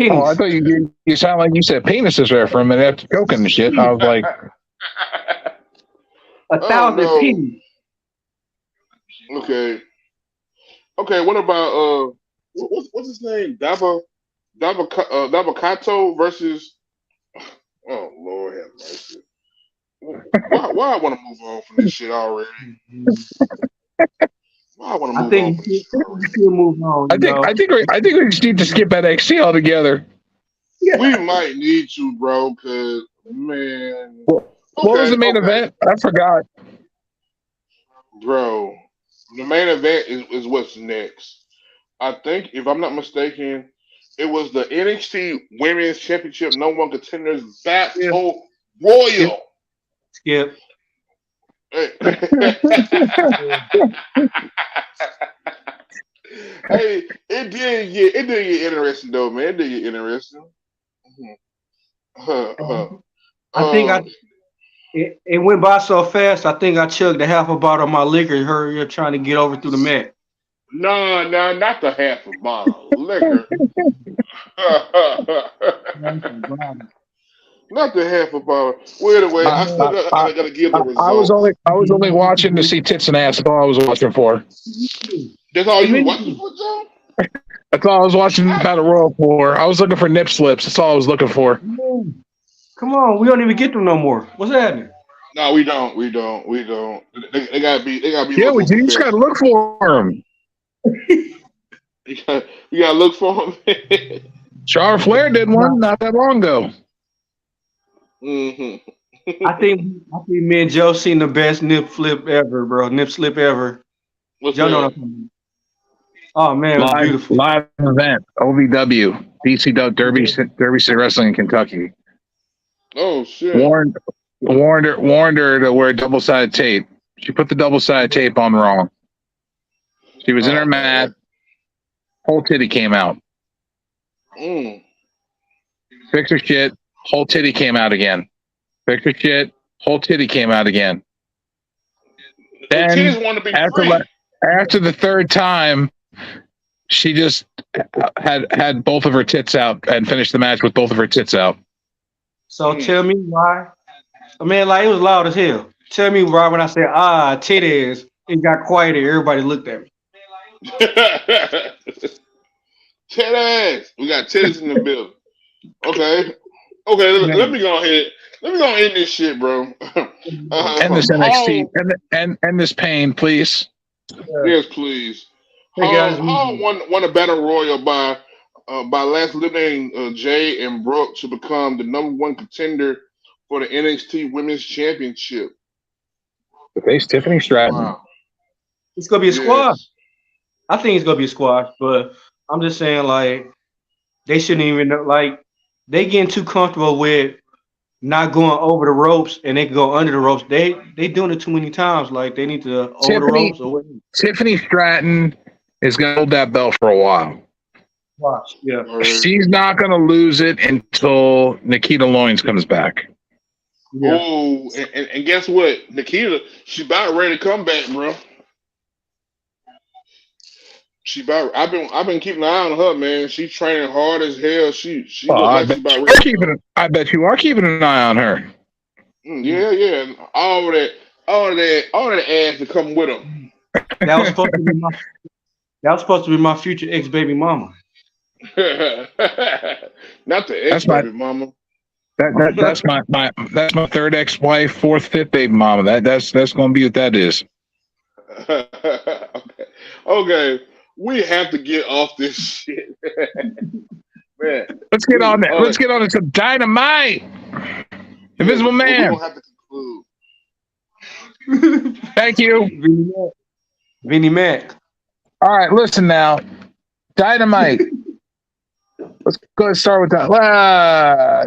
Oh, I Pennies. thought you sound like you said penises there for a minute after choking and shit. I was like, A Oh thousand no. pennies. Okay. Okay. What about what's his name? Dabakato versus. Oh Lord have mercy. Why I want to move on from this shit already? Why I want to I move on think from this shit you already? should move on. I think we just need to skip NXT altogether. We might need to, bro, because man. What was the main event? I forgot. Bro. The main event is what's next. I think, if I'm not mistaken, it was the NXT Women's Championship No One Contenders Battle Royal. Skip. Hey. Hey, it did get interesting though, man. It did get interesting. I think it went by so fast. I think I chugged a half a bottle of my liquor. Hurry up, trying to get over through the mat. No, not the half a bottle of liquor. Not the half a bottle. Well, anyway, I still gotta give the I was results. only watching to see tits and ass. That's all I was watching for. That's all you was watching for, John? That's all I was watching the Battle Royal for. I was looking for nip slips. That's all I was looking for. Come on, we don't even get them no more. What's happening? No, we don't. They gotta be. Yeah, you just gotta look for them. You gotta look for them. Charlotte Flair did one not that long ago. Mm-hmm. I think me and Joe seen the best nip flip ever, bro. Nip slip ever. What's Joe know that? what I'm talking about. Oh man, it was beautiful. Live event, OVW, BCW Derby City Wrestling in Kentucky. Oh shit! Warned her to wear double-sided tape. She put the double-sided tape on wrong. She was in her mat. Whole titty came out. Fix her shit. Whole titty came out again. Fix her shit. Whole titty came out again. Then titties want to be free. after the third time, she just had both of her tits out and finished the match with both of her tits out. So tell me why. I mean, like it was loud as hell. Tell me why when I said titties, it got quiet and everybody looked at me. Titties. We got titties in the building. Okay. Let me go ahead. Let me go end this shit, bro. End this NXT and this pain, please. Yes, please. Hey guys, Hall won a battle royal by last eliminating Jay and Brooke to become the #1 contender for the NXT Women's Championship. To face Tiffany Stratton. Wow. it's gonna be a squash. I think it's gonna be a squash, but I'm just saying like they shouldn't even like they getting too comfortable with not going over the ropes and they can go under the ropes. They doing it too many times. Like they need to over the ropes. Tiffany Stratton is gonna hold that belt for a while. Watch, yeah. She's not gonna lose it until Nikita Loins comes back. Yeah. Oh, and guess what? Nikita, she's about ready to come back, bro. I've been keeping an eye on her, man. She's training hard as hell. She looks like she's about ready. I bet you are keeping an eye on her. Yeah. All that ass to come with them. That was supposed to be my future ex baby mama. Not the ex baby mama. That's my third ex-wife, fourth, fifth baby mama. That's gonna be what that is. Okay. We have to get off this shit. Man. Let's get on that. Let's get on to some Dynamite. Invisible Man. We don't have to conclude. Thank you. Vinnie Mac. All right, listen now. Dynamite. Let's go ahead and start with that.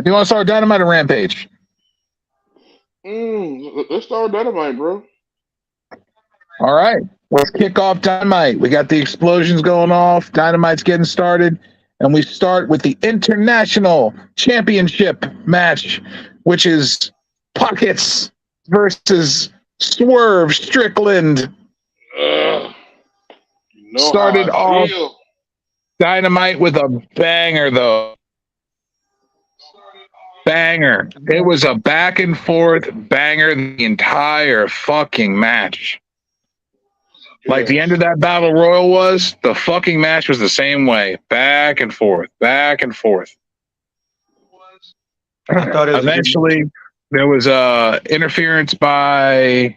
Do you want to start with Dynamite or Rampage? Let's start with Dynamite, bro. All right. Let's kick off Dynamite. We got the explosions going off. Dynamite's getting started. And we start with the International Championship match, which is Pockets versus Swerve Strickland. Started off Dynamite with a banger, though. Banger. It was a back and forth banger the entire fucking match. Like the end of that battle royal was, the fucking match was the same way. Back and forth, back and forth. Eventually, there was interference by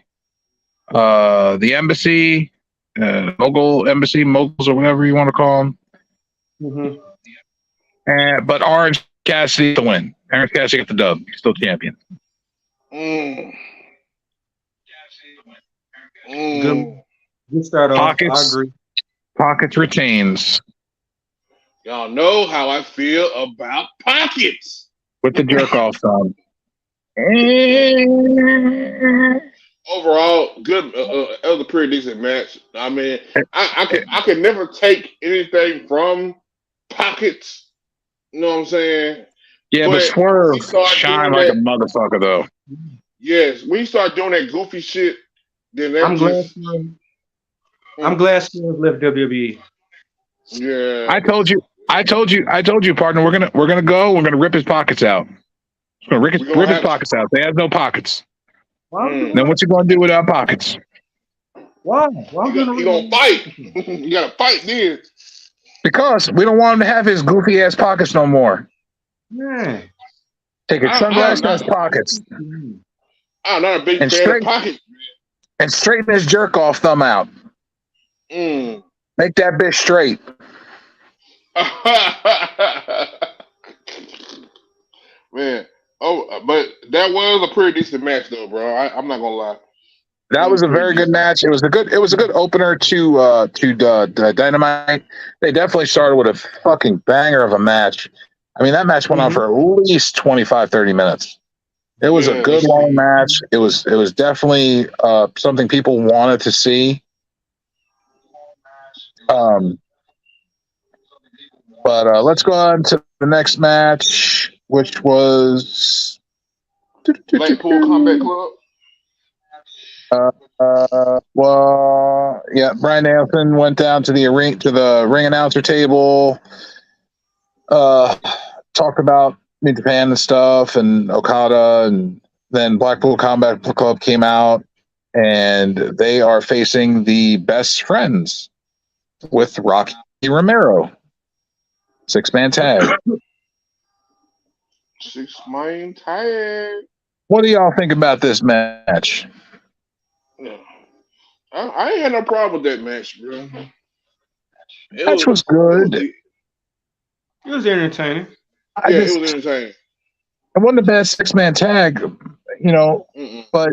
the embassy, moguls or whatever you want to call them. Mm-hmm. But Orange Cassidy to win. Orange Cassidy got the dub. He's still champion. Good start off. Pockets, I agree. Pockets retains. Y'all know how I feel about Pockets. With the jerk off song. Overall, good. It was a pretty decent match. I mean, I could never take anything from Pockets. You know what I'm saying? Yeah, but Swerve shine like a motherfucker, though. Yes, when you start doing that goofy shit, then I'm glad Swerve left WWE. Yeah, I told you, partner. We're gonna go. We're gonna rip his pockets out. We're gonna rip his pockets out. They have no pockets. Then what's he gonna do without pockets? Why? You gonna fight? You gotta fight then. Because we don't want him to have his goofy ass pockets no more. Yeah. Take his sunglasses out his pockets. I'm not a big fan of pockets. And straighten his jerk off thumb out. Make that bitch straight. Man, but that was a pretty decent match, though, bro. I'm not gonna lie. That was a very good match. It was a good opener to Dynamite. They definitely started with a fucking banger of a match. I mean, that match went on for at least 25, 30 minutes. It was a good long match. It was definitely something people wanted to see. But let's go on to the next match, which was Blackpool Combat Club. Well, Brian Danielson went down to the ring announcer table, talked about New Japan and stuff, and Okada, and then Blackpool Combat Club came out, and they are facing the Best Friends with Rocky Romero, 6-man tag. 6-man tag. What do y'all think about this match? Yeah. I ain't had no problem with that match, bro. Match was good. It was entertaining. It was entertaining. It wasn't the best 6-man tag, but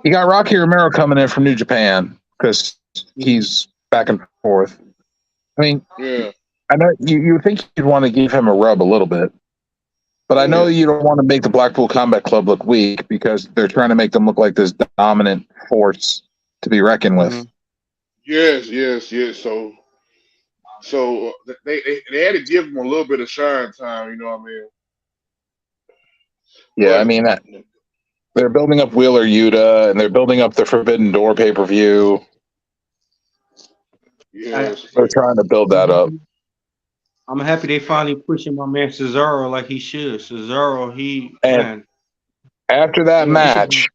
you got Rocky Romero coming in from New Japan because he's back and forth. I mean, I know you think you'd want to give him a rub a little bit, but I know you don't want to make the Blackpool Combat Club look weak because they're trying to make them look like this dominant force to be reckoned with. Mm-hmm. Yes. So they had to give him a little bit of shine time, you know what I mean? Yeah, I mean, they're building up Wheeler Yuta, and they're building up the Forbidden Door pay-per-view. Yes. They're trying to build that up. I'm happy they finally pushing my man Cesaro like he should. Cesaro, after that match,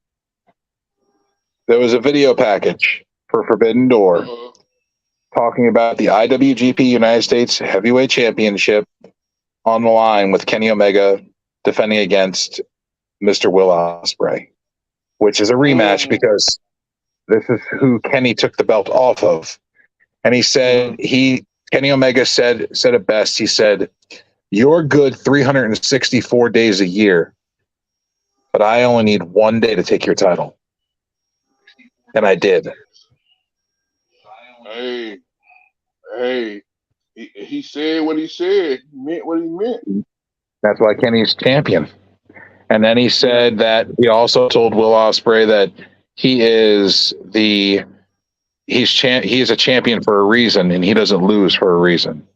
there was a video package for Forbidden Door talking about the IWGP United States Heavyweight Championship on the line with Kenny Omega defending against Mr. Will Ospreay, which is a rematch because this is who Kenny took the belt off of. And he said Kenny Omega said it best. He said, "You're good 364 days a year, but I only need one day to take your title." And I did. Hey, he said what he said. He meant what he meant. That's why Kenny's champion. And then he said that he also told Will Ospreay that he is a champion for a reason, and he doesn't lose for a reason.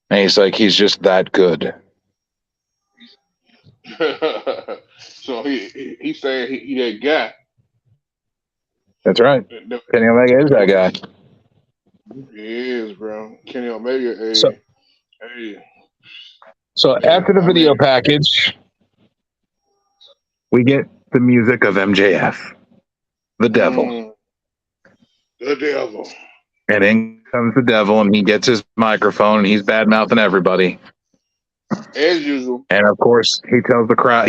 And he's like, he's just that good. So he said he that guy. That's right. Kenny Omega is that guy. He is, bro. Kenny Omega. So after the video package, we get the music of MJF, the devil. The devil. And in comes the devil, and he gets his microphone, and he's bad-mouthing everybody. As usual. And of course, he tells the crowd,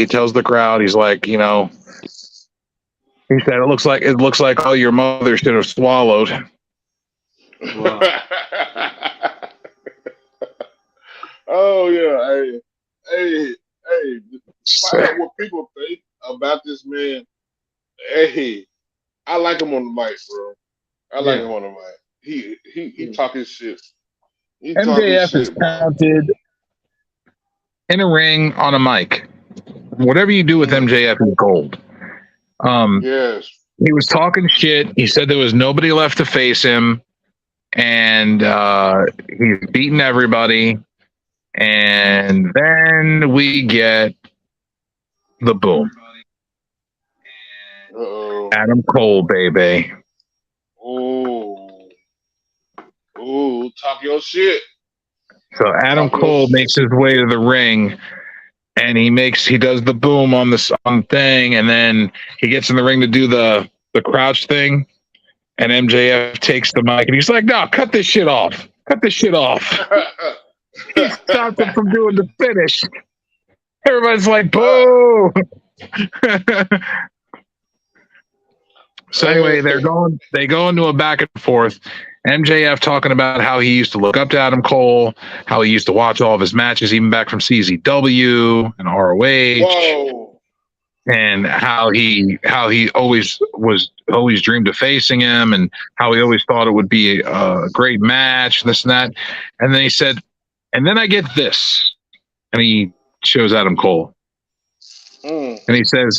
he's like, he said, it looks like all your mother should have swallowed. Wow. Oh yeah, hey, despite what people think about this man, hey, I like him on the mic, bro. I like him on the mic. He talking shit. MJF is counted in a ring on a mic. Whatever you do with MJF is gold. Yes. He was talking shit. He said there was nobody left to face him, and he's beating everybody. And then we get the boom. Adam Cole, baby. Ooh, talk your shit. So Adam Cole makes his way to the ring, and he does the boom on the thing, and then he gets in the ring to do the crouch thing, and MJF takes the mic, and he's like, "No, cut this shit off. Cut this shit off." He stopped him from doing the finish. Everybody's like, "Boo!" So anyway, they go into a back and forth. MJF talking about how he used to look up to Adam Cole, how he used to watch all of his matches, even back from CZW and ROH. Whoa. And how he always dreamed of facing him, and how he always thought it would be a great match, this and that. And then he said, and then I get this. And he shows Adam Cole. And he said,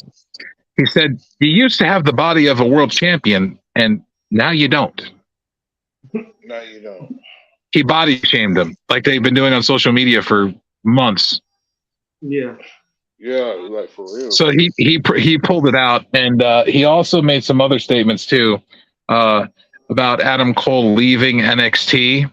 you used to have the body of a world champion, and now you don't. Now you don't. He body shamed him like they've been doing on social media for months. Yeah. Yeah, like for real. So he pulled it out, and he also made some other statements too about Adam Cole leaving NXT.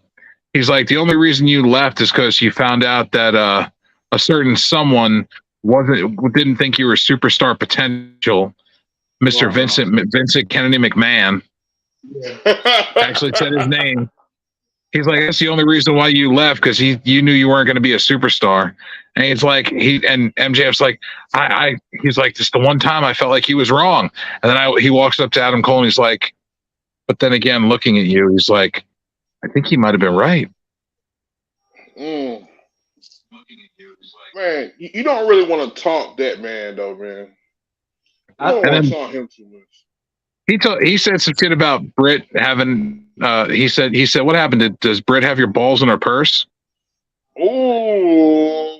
He's like, the only reason you left is because you found out that a certain someone didn't think you were superstar potential. Mr. Wow. Vincent Kennedy McMahon actually said his name. He's like, that's the only reason why you left, because you knew you weren't going to be a superstar. And he's like, and MJF's like, he's like, just the one time I felt like he was wrong. And then he walks up to Adam Cole and he's like, but then again, looking at you, he's like, I think he might have been right. Man, you don't really want to talk that man though, man. You don't want to talk him too much. He said some shit about Britt having. He said, what happened? Does Britt have your balls in her purse? Oh.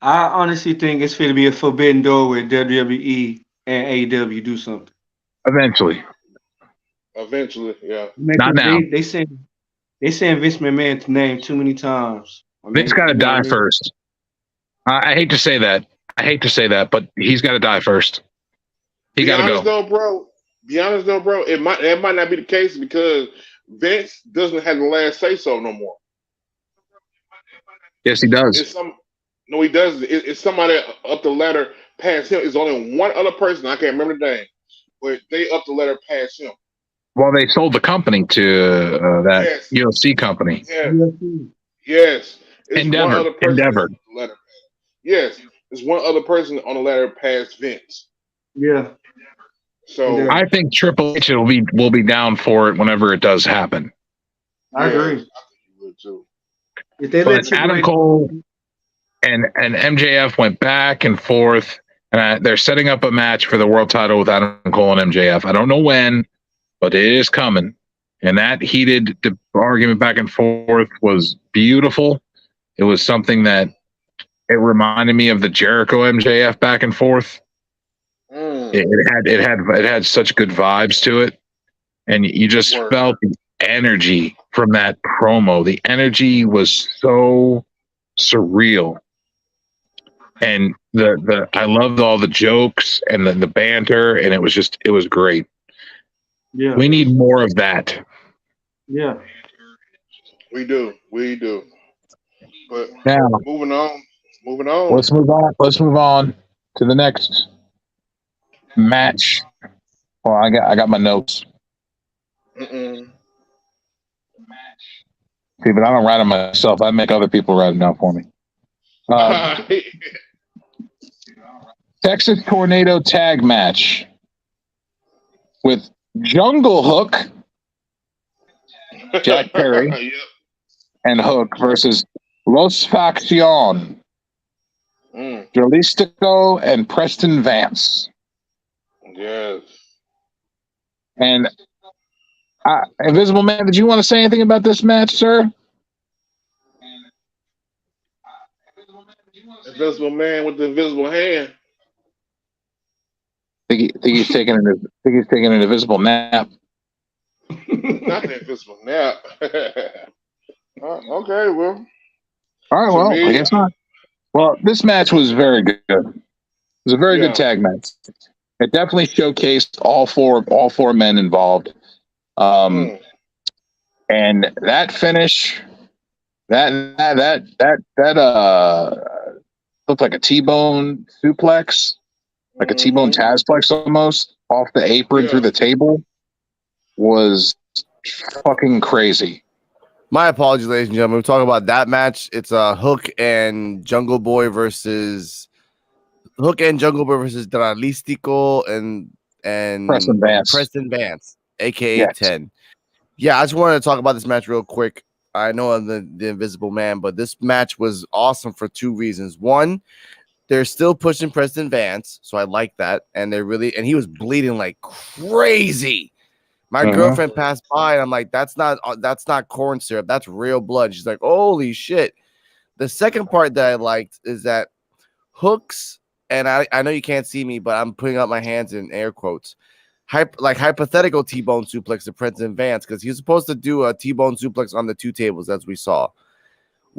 I honestly think it's going to be a forbidden door with WWE and AEW do something. Eventually, yeah. Not now. They saying Vince McMahon's name too many times. Vince got to die first. I hate to say that. But he's got to die first. He got to go. Be honest though, bro. That might not be the case because Vince doesn't have the last say so no more. Yes, he does. No, he doesn't. It's somebody up the ladder past him. It's only one other person. I can't remember the name, but they up the ladder past him. Well, they sold the company to that UFC company. Yes. Endeavor. Yes, there's one other person on the ladder past Vince. Yeah. So I think Triple H will be down for it whenever it does happen. I agree. I think he would too. If they but Adam Cole and MJF went back and forth, and they're setting up a match for the world title with Adam Cole and MJF. I don't know when, but it is coming. And that heated argument back and forth was beautiful. It was something that it reminded me of the Jericho MJF back and forth. It had such good vibes to it, and you just felt the energy from that promo. The energy was so surreal, and I loved all the jokes and the banter, and it was great. Yeah, we need more of that. Yeah, we do. But now, moving on. Let's move on to the next match. Well, I got my notes. See, but I don't write them myself. I make other people write them down for me. Texas Tornado Tag Match with Jungle Hook, Jack Perry, and Hook versus Los Faccion, Jalistico, and Preston Vance. Yes. And Invisible Man, did you want to say anything about this match, sir? Invisible Man with the invisible hand. Think he's taking an invisible nap. Not the invisible nap. Okay, well. All right, well, I guess not. Well, this match was very good. It was a very good tag match. It definitely showcased all four men involved. And that finish, that looked like a T-bone suplex, like a T-bone Tazplex almost, off the apron through the table, was fucking crazy. My apologies, ladies and gentlemen. We're talking about that match. It's Hook and Jungle Boy versus Dralistico and Preston Vance, aka 10. Yeah, I just wanted to talk about this match real quick. I know I'm the Invisible Man, but this match was awesome for two reasons. One, they're still pushing Preston Vance, so I like that, and he was bleeding like crazy. My girlfriend passed by, and I'm like, that's not corn syrup. That's real blood. She's like, holy shit. The second part that I liked is that Hooks, and I know you can't see me, but I'm putting up my hands in air quotes, hypothetical T-bone suplex to Preston Vance, because he was supposed to do a T-bone suplex on the two tables, as we saw.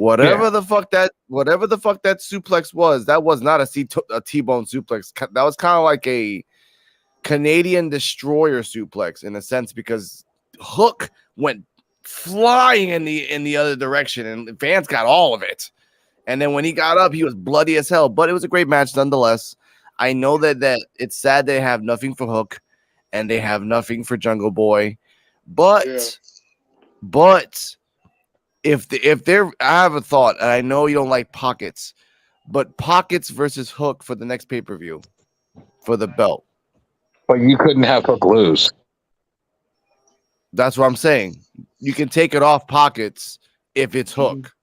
Whatever the fuck that suplex was, that was not a T-bone suplex. That was kind of like a Canadian destroyer suplex in a sense, because Hook went flying in the other direction and fans got all of it. And then when he got up, he was bloody as hell, but it was a great match nonetheless. I know that it's sad they have nothing for Hook and they have nothing for Jungle Boy, but if they're, I have a thought, and I know you don't like Pockets, but Pockets versus Hook for the next pay-per-view for the belt. But you couldn't have Hook lose. That's what I'm saying. You can take it off Pockets if it's Hook.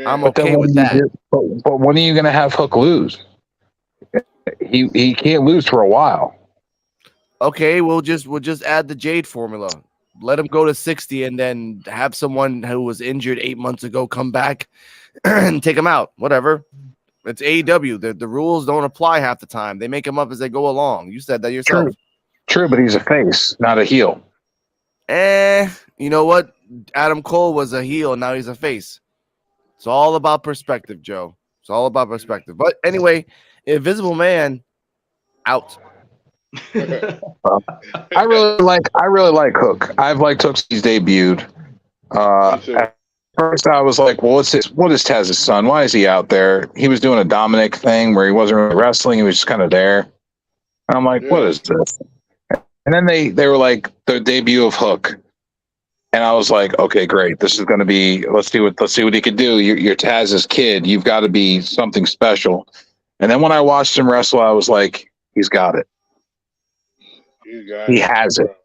I'm okay with that. But when are you going to have Hook lose? He can't lose for a while. Okay, we'll just add the Jade formula. Let him go to 60 and then have someone who was injured 8 months ago come back and take him out. Whatever. It's AEW. The rules don't apply half the time. They make them up as they go along. You said that yourself. True, but he's a face, not a heel. You know what? Adam Cole was a heel, now he's a face. It's all about perspective, Joe. It's all about perspective. But anyway, Invisible Man out. I really like Hook. I've liked Hook since he's debuted. At first, I was like, "Well, what is Taz's son? Why is he out there?" He was doing a Dominic thing where he wasn't really wrestling; he was just kind of there. And I'm like, "What is this?" And then they were like the debut of Hook, and I was like, "Okay, great. This is going to be. Let's see what he can do. You're Taz's kid. You've got to be something special." And then when I watched him wrestle, I was like, "He's got it. He has it.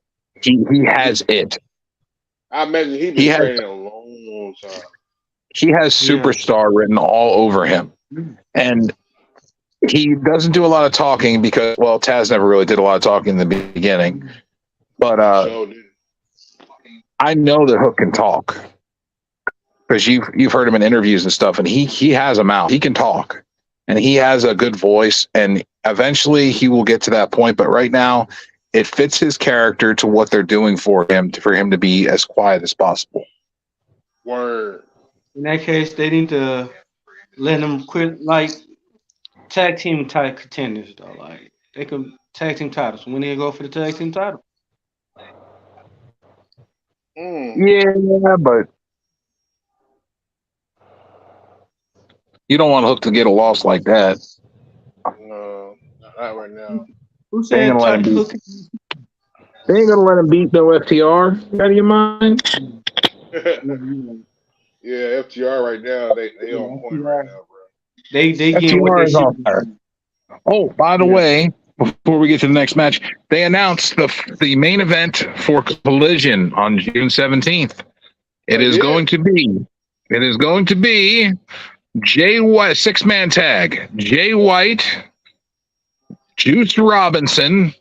He has it." I imagine he's been training a long time. He has superstar written all over him. And he doesn't do a lot of talking because, well, Taz never really did a lot of talking in the beginning. But I know that Hook can talk. Because you've heard him in interviews and stuff, and he has a mouth. He can talk. And he has a good voice. And eventually he will get to that point. But right now, it fits his character to what they're doing for him to be as quiet as possible. Word. In that case, they need to let him quit, like tag team type contenders, though. Like they can tag team titles. When they go for the tag team title. Yeah, but you don't want Hook to get a loss like that. No, not right now. Who said Hook? They ain't gonna let him beat no FTR. Out of your mind? Yeah, FTR right now, they on point right now, bro. They getting what they should. Oh, by the way, before we get to the next match, they announced the main event for Collision on June 17th. It is going to be Jay White, 6-man tag. Jay White, Juice Robinson,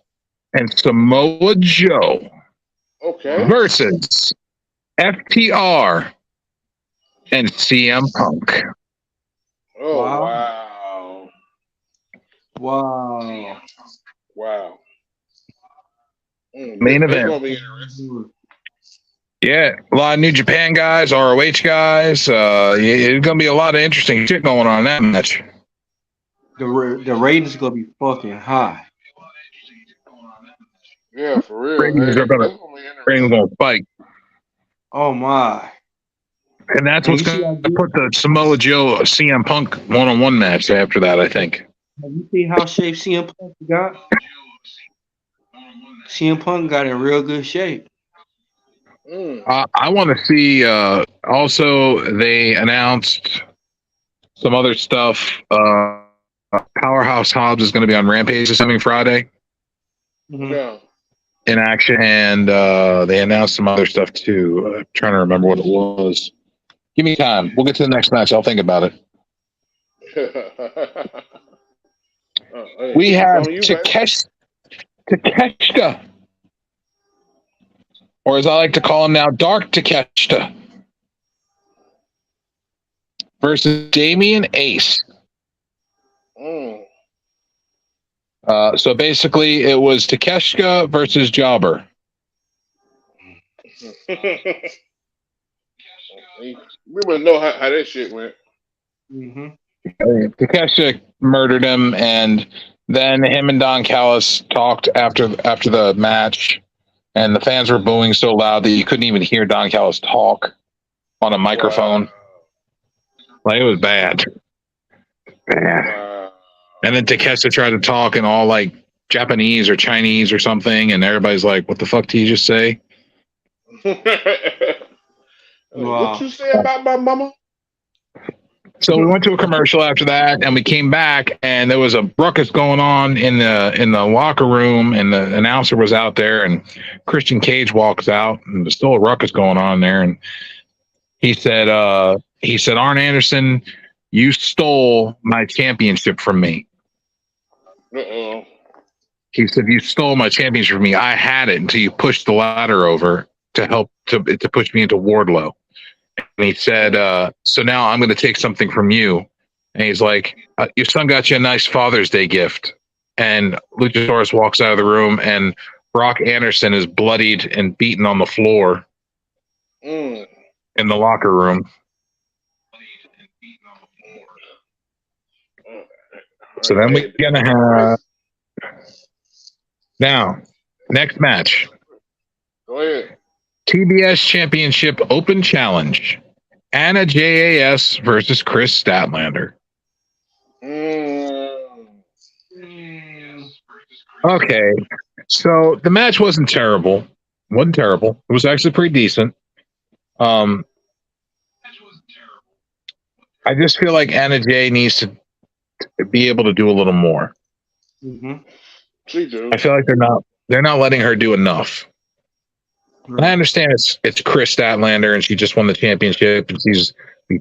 and Samoa Joe versus FTR and CM Punk. Oh, wow. Main event. Yeah, a lot of New Japan guys, ROH guys. It's going to be a lot of interesting shit going on in that match. The ratings going to be fucking high. Yeah, for real. Ratings are going to spike. Oh, my. And that's what's going to put the Samoa Joe CM Punk one-on-one match after that, I think. Have you see how shape CM Punk got? CM Punk got in real good shape. I want to see. Also, they announced some other stuff. Powerhouse Hobbs is going to be on Rampage this coming Friday. Yeah. In action, and they announced some other stuff too. I'm trying to remember what it was. Give me time. We'll get to the next match. I'll think about it. We have Takeshita, or as I like to call him now, Dark Takeshita, versus Damian Ace. So basically, it was Takeshita versus Jobber. We want to know how that shit went. Mm-hmm. Takeshita murdered him, and then him and Don Callis talked after the match, and the fans were booing so loud that you couldn't even hear Don Callis talk on a microphone. Wow. Like, it was bad. Wow. And then Takeshita tried to talk in all like Japanese or Chinese or something, and everybody's like, "What the fuck did you just say?" What you say about my mama? So we went to a commercial after that, and we came back, and there was a ruckus going on in the locker room, and the announcer was out there, and Christian Cage walks out, and there's still a ruckus going on there, and he said, "Arn Anderson, you stole my championship from me." Uh-oh. He said, "You stole my championship from me. I had it until you pushed the ladder over to help to push me into Wardlow." And he said, "So now I'm going to take something from you." And he's like, "Your son got you a nice Father's Day gift." And Luchasaurus walks out of the room, and Brock Anderson is bloodied and beaten on the floor in the locker room. So then we're going to have... Now, next match. Go ahead. TBS Championship Open Challenge. Anna JAS versus Chris Statlander. Okay, so the match wasn't terrible. It was actually pretty decent. I just feel like Anna Jay needs to be able to do a little more. Mm-hmm. She do. I feel like they're not letting her do enough. And I understand it's Chris Statlander, and she just won the championship, and she's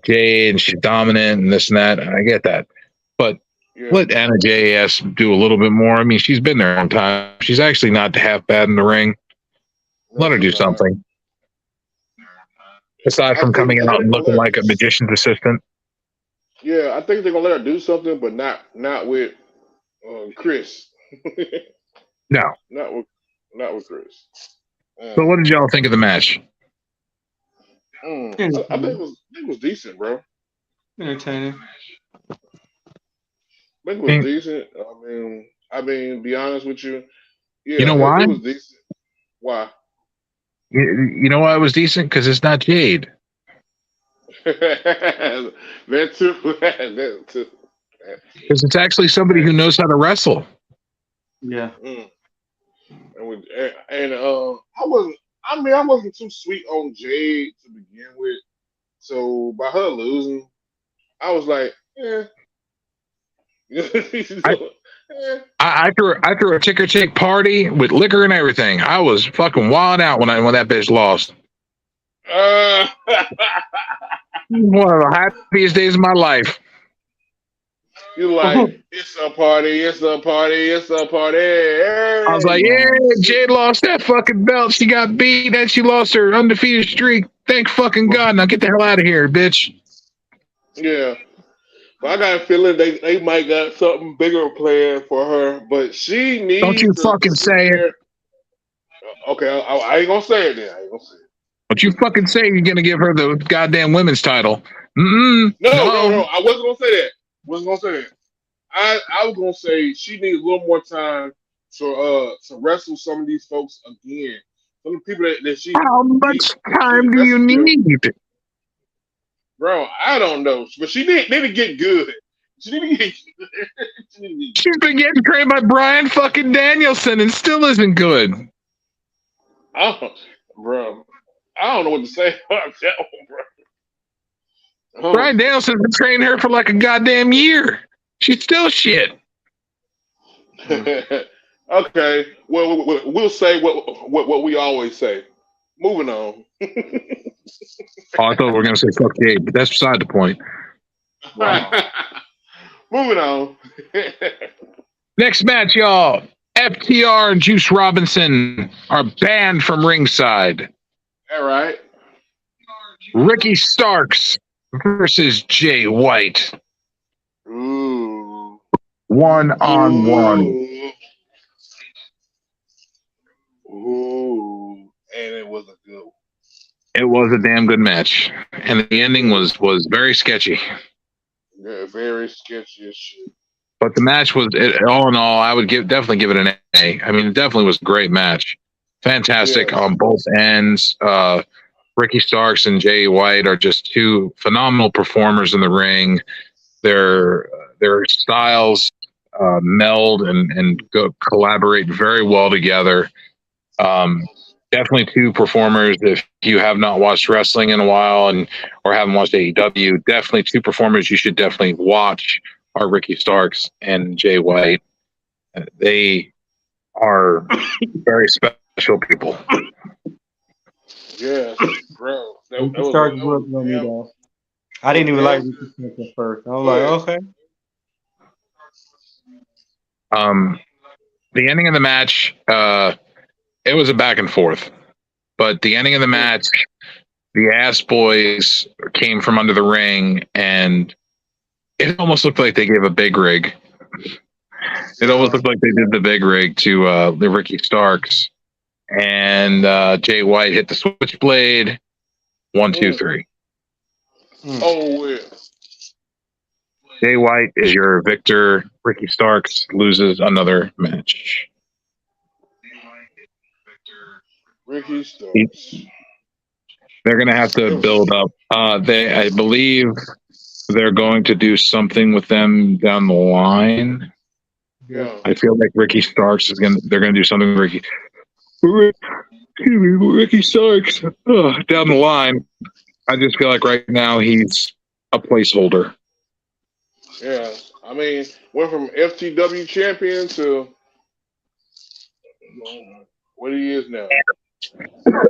Jade, and she's dominant, and this and that. I get that, but let Anna JAS do a little bit more. I mean, she's been there on time. She's actually not half bad in the ring. Let her do something aside from coming out and looking like a magician's assistant. Yeah, I think they're gonna let her do something, but not with Chris. No, not with Chris. So what did y'all think of the match? I think it was decent, bro. Entertaining. I think it was decent. I mean, be honest with you. Yeah, you know why? It was decent. Why? You know why it was decent? Because it's not Jade. That too. Because it's actually somebody who knows how to wrestle. Yeah. And I wasn't too sweet on Jade to begin with. So by her losing, I was like, I threw a ticker tape party with liquor and everything. I was fucking wild out when that bitch lost. One of the happiest days of my life. You like, it's a party. I was like, yeah, Jade lost that fucking belt. She got beat and she lost her undefeated streak. Thank fucking God. Now get the hell out of here, bitch. Yeah. But I got a feeling they might got something bigger planned for her, but she needs. Don't you fucking say it. Okay, I ain't gonna say it then. Don't you fucking say you're gonna give her the goddamn women's title. No, I wasn't gonna say that. I was gonna say she needs a little more time to wrestle some of these folks again. Some of the people that she. How much time do you need? Bro, I don't know, but she need to get good. She's been getting trained by Bryan fucking Danielson and still isn't good. Bro, I don't know what to say about that one, bro. Bryan Danielson's been training her for like a goddamn year. She's still shit. Okay, well, we'll say what we always say. Moving on. I thought we were going to say fuck Jade, but that's beside the point. Wow. Moving on. Next match, y'all. FTR and Juice Robinson are banned from ringside. All right. Ricky Starks versus Jay White. Ooh. 1-on-1. Ooh. And it was a good one. It was a damn good match, and the ending was very sketchy. Yeah, very sketchy as shit. But the match was, all in all, I would definitely give it an A. I mean, it definitely was a great match. Fantastic Yes. on both ends. Ricky Starks and Jay White are just two phenomenal performers in the ring. Their styles meld and collaborate very well together. Definitely two performers. If you have not watched wrestling in a while or haven't watched AEW, definitely two performers you should definitely watch are Ricky Starks and Jay White. They are very special people. Yes, bro. Ricky Starks working on me though. I didn't even like Ricky Starks at first. I was like, okay. The ending of the match, it was a back and forth, but the ending of the match, the Ass Boys came from under the ring, and it almost looked like they gave a big rig. It almost looked like they did the big rig to the Ricky Starks, and Jay White hit the switchblade. 1, 2, 3. Oh, yeah. Jay White is your victor. Ricky Starks loses another match. Ricky Starks. They're going to have to build up. I believe they're going to do something with them down the line. Yeah. I feel like Ricky Starks they're going to do something with Ricky Starks down the line. I just feel like right now he's a placeholder. Yeah. I mean, went from FTW champion to what he is now.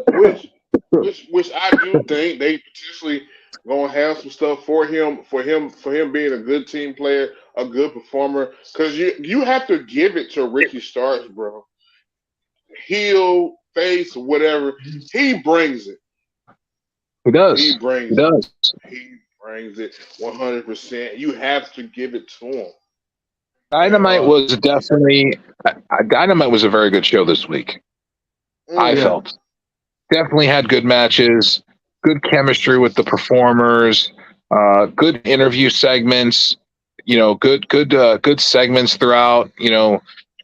Which I do think they potentially gonna have some stuff for him being a good team player, a good performer. Because you have to give it to Ricky Starks, bro. Heel, face, whatever, he brings it. He does. He brings it 100%. You have to give it to him. Dynamite was definitely Dynamite was a very good show this week. I felt definitely had good matches, good chemistry with the performers, good interview segments. Good segments throughout.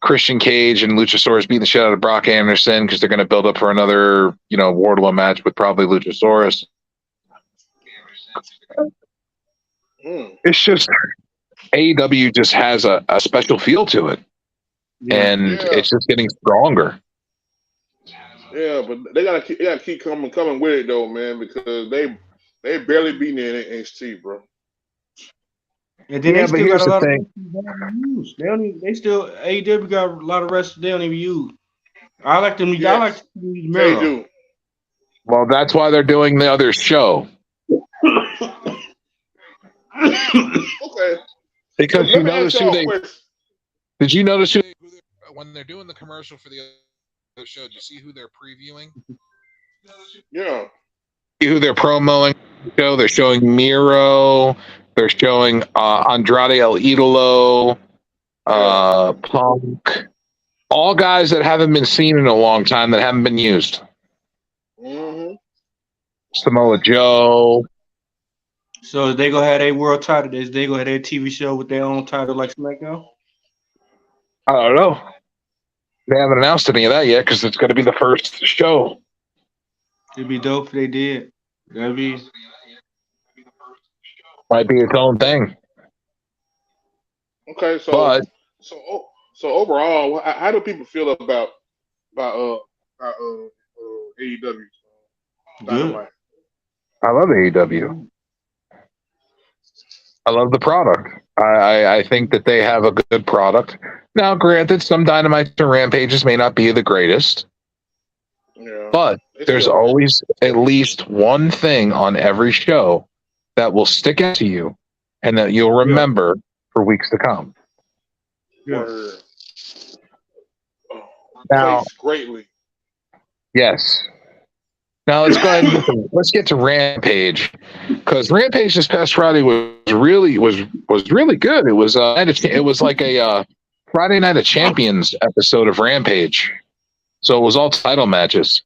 Christian Cage and Luchasaurus beating the shit out of Brock Anderson because they're going to build up for another Wardlow match with probably Luchasaurus. It's just AEW just has a special feel to it, and it's just getting stronger. Yeah, but they gotta keep coming with it though, man, because they barely beating NXT, bro. And then they still got a lot of use. They still AEW got a lot of wrestlers they don't even use. I like them. Yes. I like to use Miro. They do. Well, that's why they're doing the other show. Okay. Because you notice did you notice when they're doing the commercial for the other show? Do you see who they're previewing? Yeah. See who they're promoting? They're showing Miro. They're showing Andrade El Idolo, Punk, all guys that haven't been seen in a long time that haven't been used. Mm-hmm. Samoa Joe. So they gonna have their world title. They gonna have their TV show with their own title like SmackDown? I don't know. They haven't announced any of that yet because it's going to be the first show. It'd be dope if they did. That'd be. Might be its own thing. Okay, so overall, how do people feel about AEW? Good. I love AEW. I love the product. I think that they have a good product. Now, granted, some Dynamites and Rampages may not be the greatest, but there's always at least one thing on every show that will stick out to you and that you'll remember for weeks to come. Yeah. Now, greatly. Yes. Now let's go ahead and get to Rampage, because Rampage this past Friday was really good. It was like a Friday Night of Champions episode of Rampage, so it was all title matches.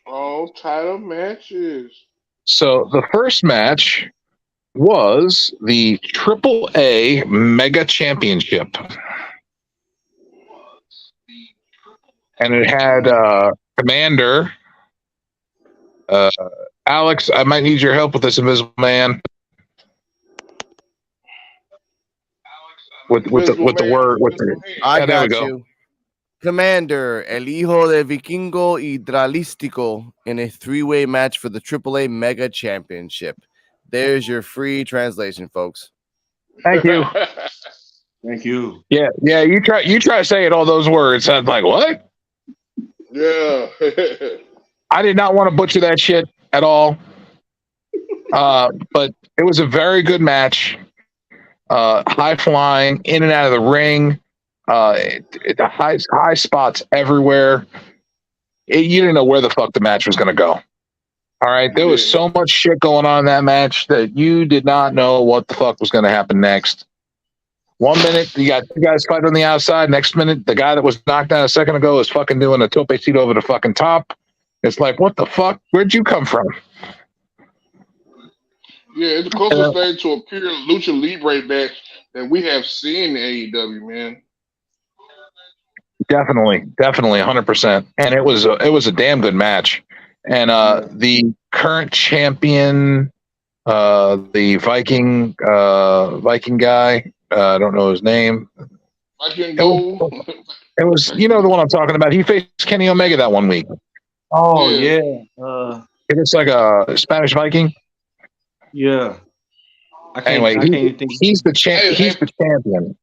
Oh, title matches. So the first match was the Triple A Mega Championship, and it had Commander Alex. I might need your help with this, Invisible Man. With the word with the, I yeah, there we got go. you. Commander, el hijo de Vikingo Hidralístico in a three-way match for the AAA Mega Championship. There's your free translation, folks. Thank you. Thank you. Yeah. You try saying all those words. I'm like, what? Yeah. I did not want to butcher that shit at all. But it was a very good match. High flying, in and out of the ring. The high spots everywhere. You didn't know where the fuck the match was going to go. All right, there was so much shit going on in that match that you did not know what the fuck was going to happen next. 1 minute you got two guys fighting on the outside. Next minute, the guy that was knocked out a second ago is fucking doing a tope seat over the fucking top. It's like, what the fuck? Where'd you come from? Yeah, it's the closest thing to a pure lucha libre match that we have seen in AEW, man. Definitely, 100%. And it was a damn good match. And the current champion, the Viking guy, I don't know his name. Viking Gold. It was, you know, the one I'm talking about. He faced Kenny Omega that 1 week. Oh yeah. It looks like a Spanish Viking. Yeah. Anyway, he's the champ. He's the champion.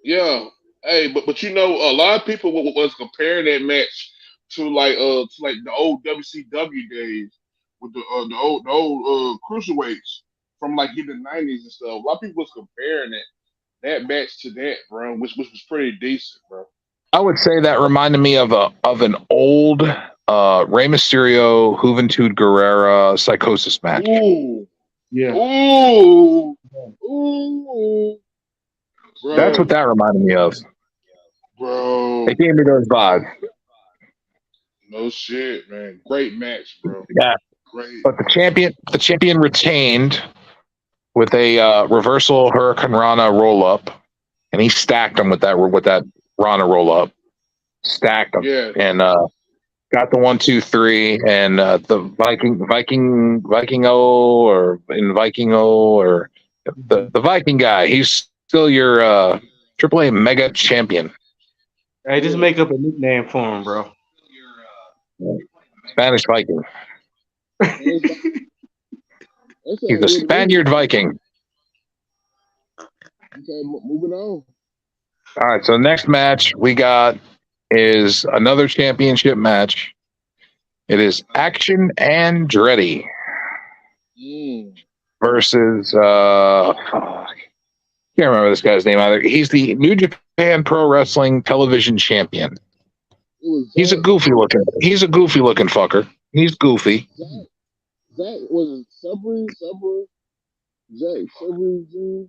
Yeah. Hey, but you know, a lot of people was comparing that match to like the old WCW days with the old cruiserweights from like in the '90s and stuff. A lot of people was comparing that match to that, bro, which was pretty decent, bro. I would say that reminded me of an old Rey Mysterio, Juventud Guerrera Psychosis match. Ooh. Yeah. Ooh. Bro. That's what that reminded me of. Bro. It gave me those vibes. No shit, man. Great match, bro. Yeah. Great. But the champion retained with a reversal Hurricane Rana roll up, and he stacked him with that Rana roll up. Stacked him. Yeah. And got the 1, 2, 3, and the the Viking guy. He's still your AAA Mega Champion. Hey, just make up a nickname for him, bro. Spanish Viking. He's a Spaniard Viking. Okay, moving on. All right, so next match we got is another championship match. It is Action Andretti versus can't remember this guy's name either. He's the New Japan Pro Wrestling Television Champion. He's a goofy looking fucker. He's goofy. Zach was it Sabri? Zach Sabri?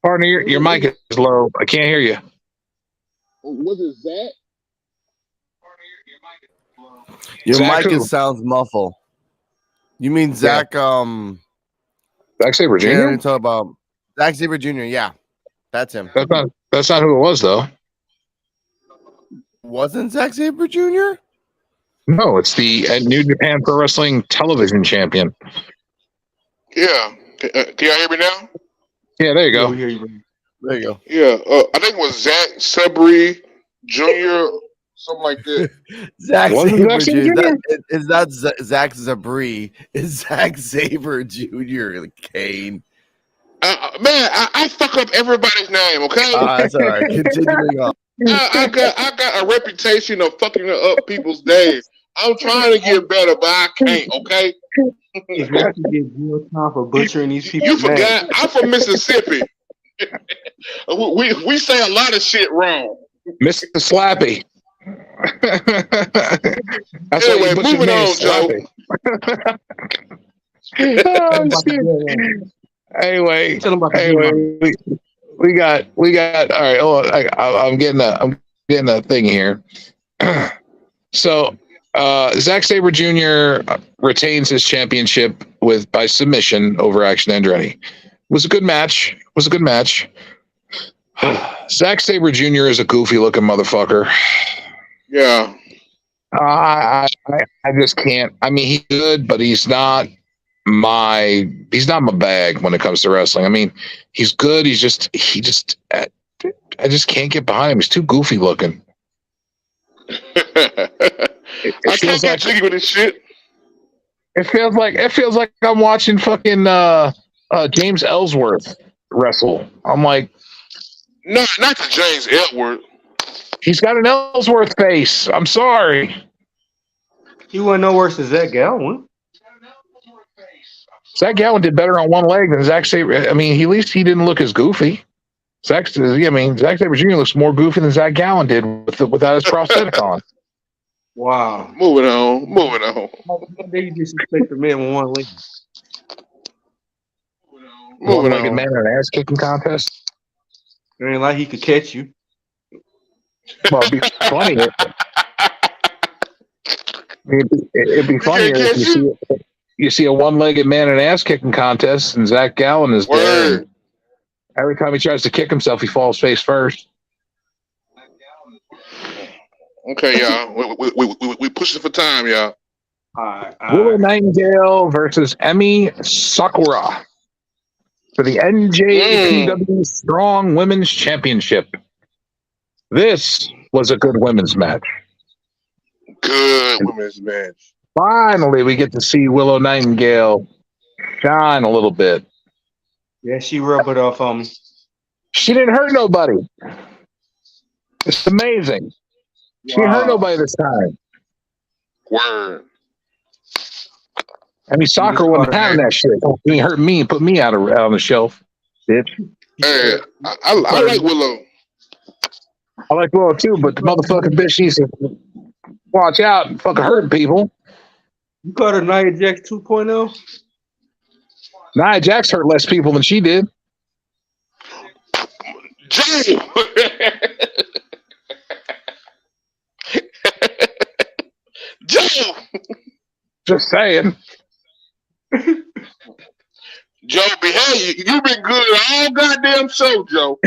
Partner, your mic is low. I can't hear you. Was it Zach? Your Zach mic who? sounds muffled. You mean Zach? Zack Sabre Jr. You're talking about Zack Sabre Jr. Yeah, that's him. That's not who it was though. Wasn't Zack Sabre Jr.? No, it's the New Japan Pro Wrestling Television Champion. Yeah. Can y'all hear me now? Yeah, there you go. Yeah, we hear you, bro. There you go. Yeah. I think it was Zach Sabri Jr. Something like that. Zack Wasn't Sabre Zack Jr. Sabre Jr.? It's not Zack Zabri. It's Zack Sabre Jr. Kane. Man, I fuck up everybody's name, okay? That's all right. Continuing on. I got a reputation of fucking up people's names. I'm trying to get better, but I can't, okay? If you have to get real time for butchering these people, You forgot, I'm from Mississippi. we say a lot of shit wrong. Mr. Slappy. That's Anyway, why you put your moving name on, Joe. Slappy. Oh, shit. Anyway, Tell them about the we got all right. Oh, I'm getting a thing here. So Zack Sabre Jr. Retains his championship by submission over Action Andretti. It was a good match. Zack Sabre Jr. is a goofy looking motherfucker. Yeah. I just can't. I mean, he's good, but he's not my bag when it comes to wrestling. I mean, he's good. I just can't get behind him. He's too goofy looking. I can't get jiggy with this shit. It feels like I'm watching fucking James Ellsworth wrestle. I'm like, no, not the James Ellsworth. He's got an Ellsworth face. I'm sorry. He wasn't no worse than Zach Gallen. Zach Gallen did better on one leg than Zack Sabre. I mean, at least he didn't look as goofy. Zack Sabre Jr. looks more goofy than Zach Gallen did without his prosthetic on. Wow. Moving on. How dare you disrespect the man with one leg? Moving on. Man in an ass kicking contest. It ain't like he could catch you. Well, it'd be funny. It'd be funnier if you see a one-legged man in an ass kicking contest and Zach Gallen is there. Every time he tries to kick himself, he falls face first. Okay, y'all. We pushing for time, y'all. All right. Willow Nightingale versus Emi Sakura for the NJPW Strong Women's Championship. This was a good women's match. Good women's match. Finally, we get to see Willow Nightingale shine a little bit. Yeah, she rubbed it off on me. She didn't hurt nobody. It's amazing. She didn't hurt nobody this time. Word. I mean, soccer wasn't having that shit. He hurt me and put me out on the shelf, bitch. Hey, I like Willow. I like Willow too, but the motherfucking bitch needs to watch out and fucking hurting people. You called her Nia Jax 2.0? Nia Jax hurt less people than she did. Joe! Joe! Just saying. Joe, behave. You've been good all goddamn show, Joe.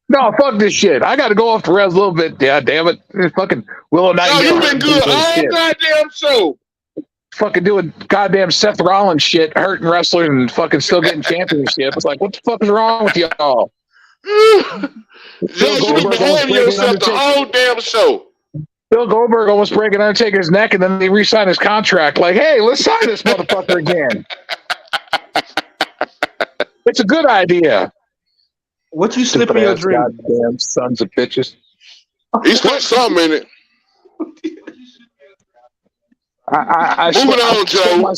No, fuck this shit. I got to go off the rails a little bit. Yeah, damn it. This fucking Willow Nightingale. No, you've been good all goddamn show. Fucking doing goddamn Seth Rollins shit, hurting wrestlers and fucking still getting championship. It's like, what the fuck is wrong with y'all? Joe, you've been behaving yourself the whole damn show. Bill Goldberg almost breaking Undertaker's neck, and then they re-sign his contract. Like, hey, let's sign this motherfucker again. It's a good idea. What you slip in your drink? Goddamn sons of bitches. He's put something in it. Moving on, Joe.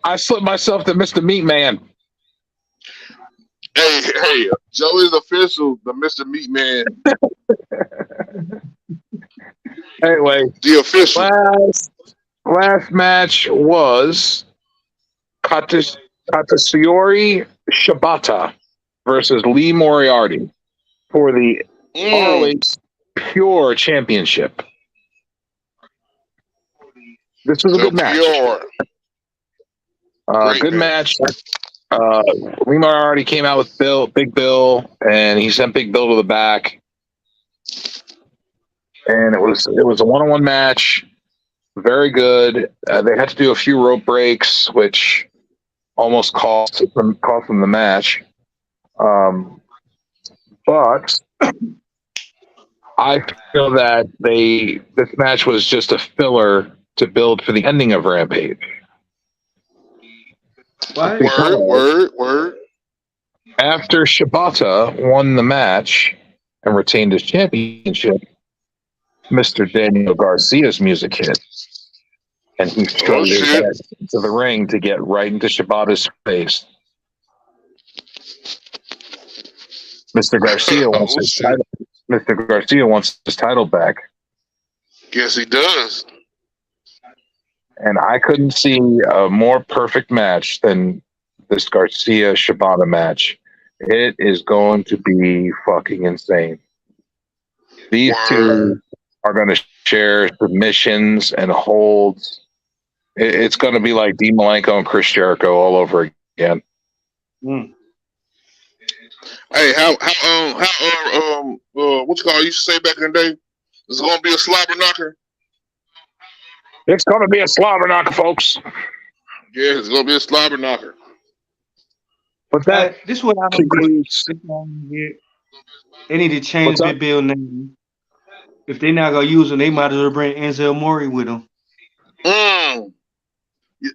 I slipped myself to Mr. Meat Man. Hey, Joe is official, the Mr. Meat Man. Anyway, the official. Last match was Katsuyori Shibata versus Lee Moriarty for the ROH Pure Championship. This was a good match. Good match. Lee Moriarty came out with Big Bill, and he sent Big Bill to the back. And it was a one-on-one match. Very good. They had to do a few rope breaks, which almost cost them the match. But I feel that this match was just a filler to build for the ending of Rampage. Word. After Shibata won the match and retained his championship, Mr. Daniel Garcia's music hit. And he strode his head into the ring to get right into Shibata's face. Mr. Garcia wants his title. Mr. Garcia wants his title back. Yes, he does. And I couldn't see a more perfect match than this Garcia Shibata match. It is going to be fucking insane. These two are going to share submissions and holds. It's going to be like Dean Malenko and Chris Jericho all over again. Mm. Hey, how what you call? You used to say back in the day, it's gonna be a slobber knocker. It's going to be a slobber knocker, folks. Yeah, it's gonna be a slobber knocker. But that This is what I don't get. concludes. This is what I don't get. They need to change What's up? Big Bill name. If they're not gonna use him, they might as well bring Enzel Maury with them. Mm.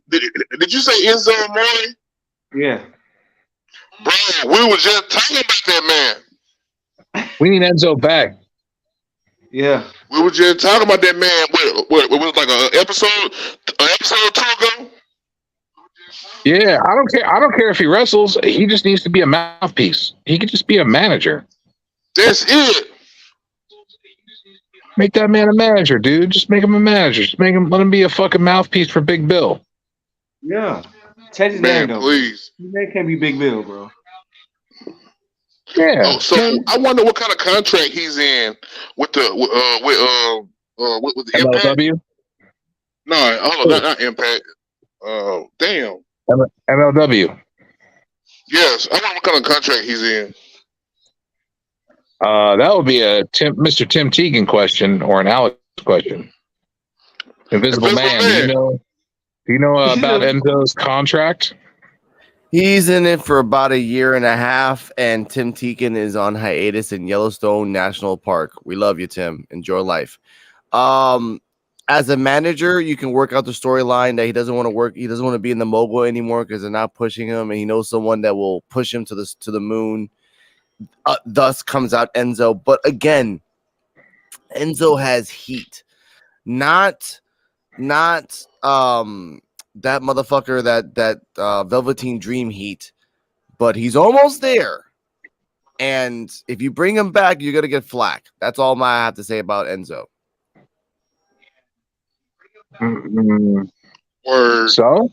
Did you say Enzo Amore? Yeah. Bro, we were just talking about that man. We need Enzo back. Yeah. We were just talking about that man. What was like an episode or two ago? Yeah, I don't care. I don't care if he wrestles. He just needs to be a mouthpiece. He could just be a manager. That's it. Make that man a manager, dude. Just make him a manager. Just let him be a fucking mouthpiece for Big Bill. Yeah. Change his Man, name though. please. His name can't be Big Bill, bro. Yeah. Oh, so I wonder what kind of contract he's in with the with the Impact. MLW. No, hold on, not Impact. Damn. MLW. Yes, I wonder what kind of contract he's in. That would be a Mr. Tim Teagan question or an Alex question. Invisible Man. Do you know about Enzo's contract? He's in it for about a year and a half, and Tim Teagan is on hiatus in Yellowstone National Park. We love you, Tim. Enjoy life. As a manager, you can work out the storyline that he doesn't want to work. He doesn't want to be in the mogul anymore because they're not pushing him, and he knows someone that will push him to the moon. Thus comes out Enzo. But again, Enzo has heat, not that motherfucker that Velveteen Dream heat, but he's almost there. And if you bring him back, you're gonna get flack. That's all I have to say about Enzo. Word. So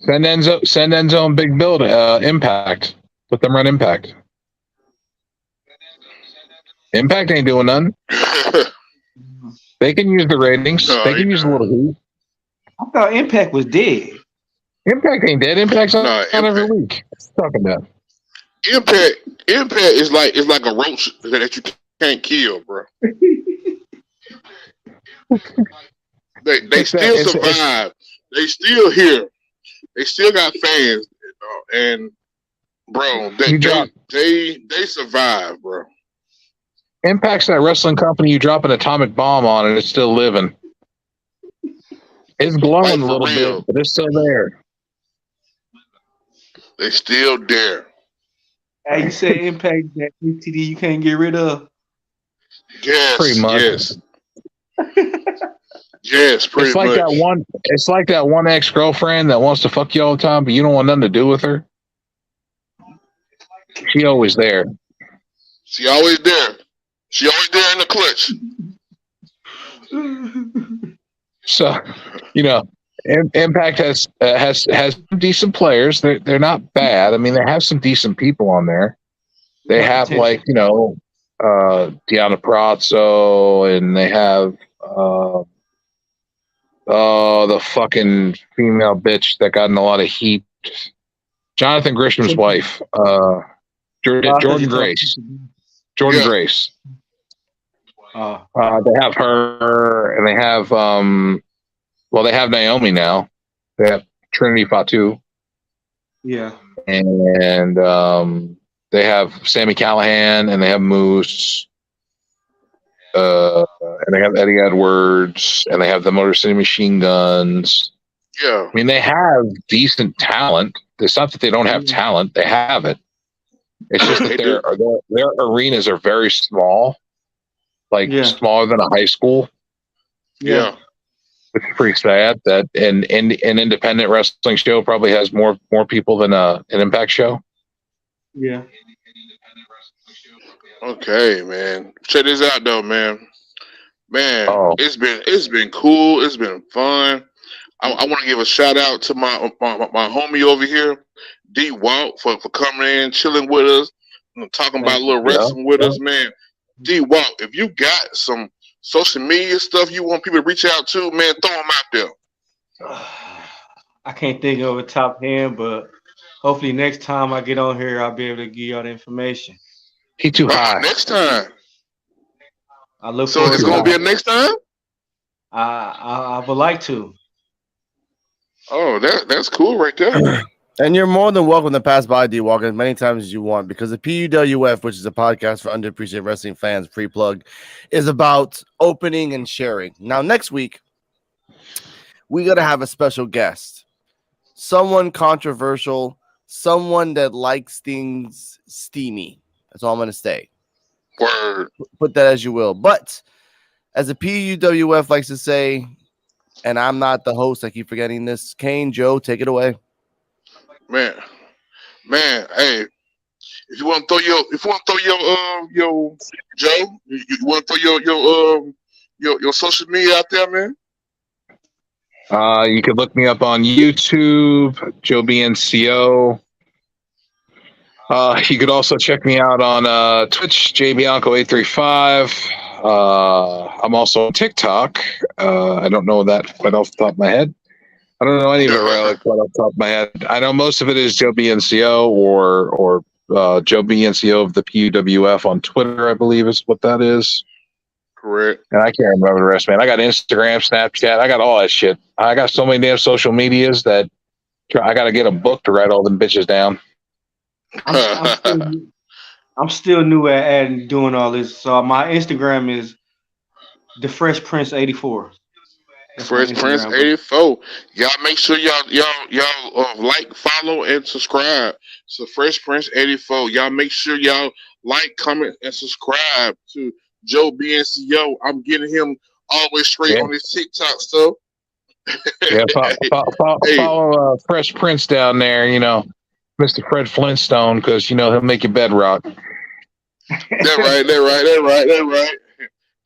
send Enzo and Big Bill to Impact. Let them run Impact. Impact ain't doing nothing. They can use the ratings. No, they can use a little heat. I thought Impact was dead. Impact ain't dead. Impact's on No, every week. What's talking about? Impact is like a roach that you can't kill, bro. They still survive. They still here. They still got fans, and bro, they survive, bro. Impact's that wrestling company you drop an atomic bomb on and it's still living. It's glowing a little bit, but it's still there. They still there. Hey, you say Impact that STD you can't get rid of? Yes, Pretty much. yes. Yes, pretty it's like much. It's like that one ex-girlfriend that wants to fuck you all the time, but you don't want nothing to do with her. She always there. She always there. She always there in the clutch. So, Impact has decent players. They're not bad. I mean, they have some decent people on there. They have Deanna Prazzo, and they have the fucking female bitch that got in a lot of heat. Jonathan Grisham's wife, Jordan Grace. Jordan Grace. They have her, and they have they have Naomi now. They have Trinity Fatu. Yeah. And they have Sammy Callahan, and they have Moose. And they have Eddie Edwards, and they have the Motor City Machine Guns. Yeah. I mean, they have decent talent. It's not that they don't have talent. They have it. It's just that their arenas are very small. Smaller than a high school. Yeah. Which is pretty sad that an independent wrestling show probably has more people than an Impact show. Yeah. Okay, man. Check this out though, man. Man, it's been cool. It's been fun. I want to give a shout out to my homie over here, D Walt, for coming in, chilling with us, talking about a little wrestling with us, man. D Walt, if you got some social media stuff you want people to reach out to, man, throw them out there. I can't think of a top hand, but hopefully next time I get on here, I'll be able to give y'all the information. He too high. Next time. I look So forward it's to gonna be a it. next time? I would like to. Oh, that's cool right there. And you're more than welcome to pass by D-Walk as many times as you want, because the P.U.W.F, which is a podcast for underappreciated wrestling fans, pre-plug, is about opening and sharing. Now, next week, we got to have a special guest, someone controversial, someone that likes things steamy. That's all I'm going to say. Word. Put that as you will. But as the P.U.W.F likes to say, and I'm not the host, I keep forgetting this, Kane, Joe, take it away. Man, hey, if you want to throw your Joe, you want to throw your social media out there, man. You could look me up on YouTube, Joe BNCO. You could also check me out on Twitch, JBianco835. I'm also on TikTok. I don't know that right off the top of my head. I don't know any of it right off the top of my head. I know most of it is Joe BNCO or Joe BNCO of the P.U.W.F on Twitter, I believe is what that is. Correct. And I can't remember the rest, man. I got Instagram, Snapchat. I got all that shit. I got so many damn social medias that I got to get a book to write all them bitches down. I'm still new at doing all this. So my Instagram is the Fresh Prince 84. Fresh Prince 84. Y'all make sure y'all like, follow, and subscribe. So Fresh Prince 84. Y'all make sure y'all like, comment, and subscribe to Joe BNCO. I'm getting him always straight on his TikTok stuff. Yeah, follow Fresh Prince down there. You know, Mr. Fred Flintstone, because you know he'll make your bed rock. That's right.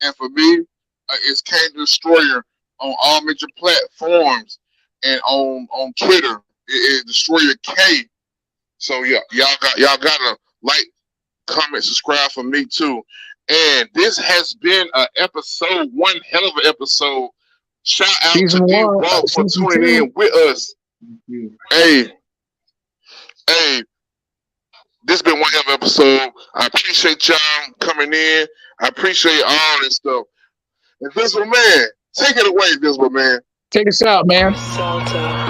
And for me, it's Kane the Destroyer on all major platforms, and on Twitter it is Destroyer K. So yeah, y'all gotta like, comment, subscribe for me too. And this has been an episode, one hell of an episode. Shout out Season to D one, Walk for season tuning two. in with us. Hey, this been one hell of an episode. I appreciate y'all coming in. I appreciate all this stuff. Invisible Man, take it away, Invisible Man. Take us out, man. Salta.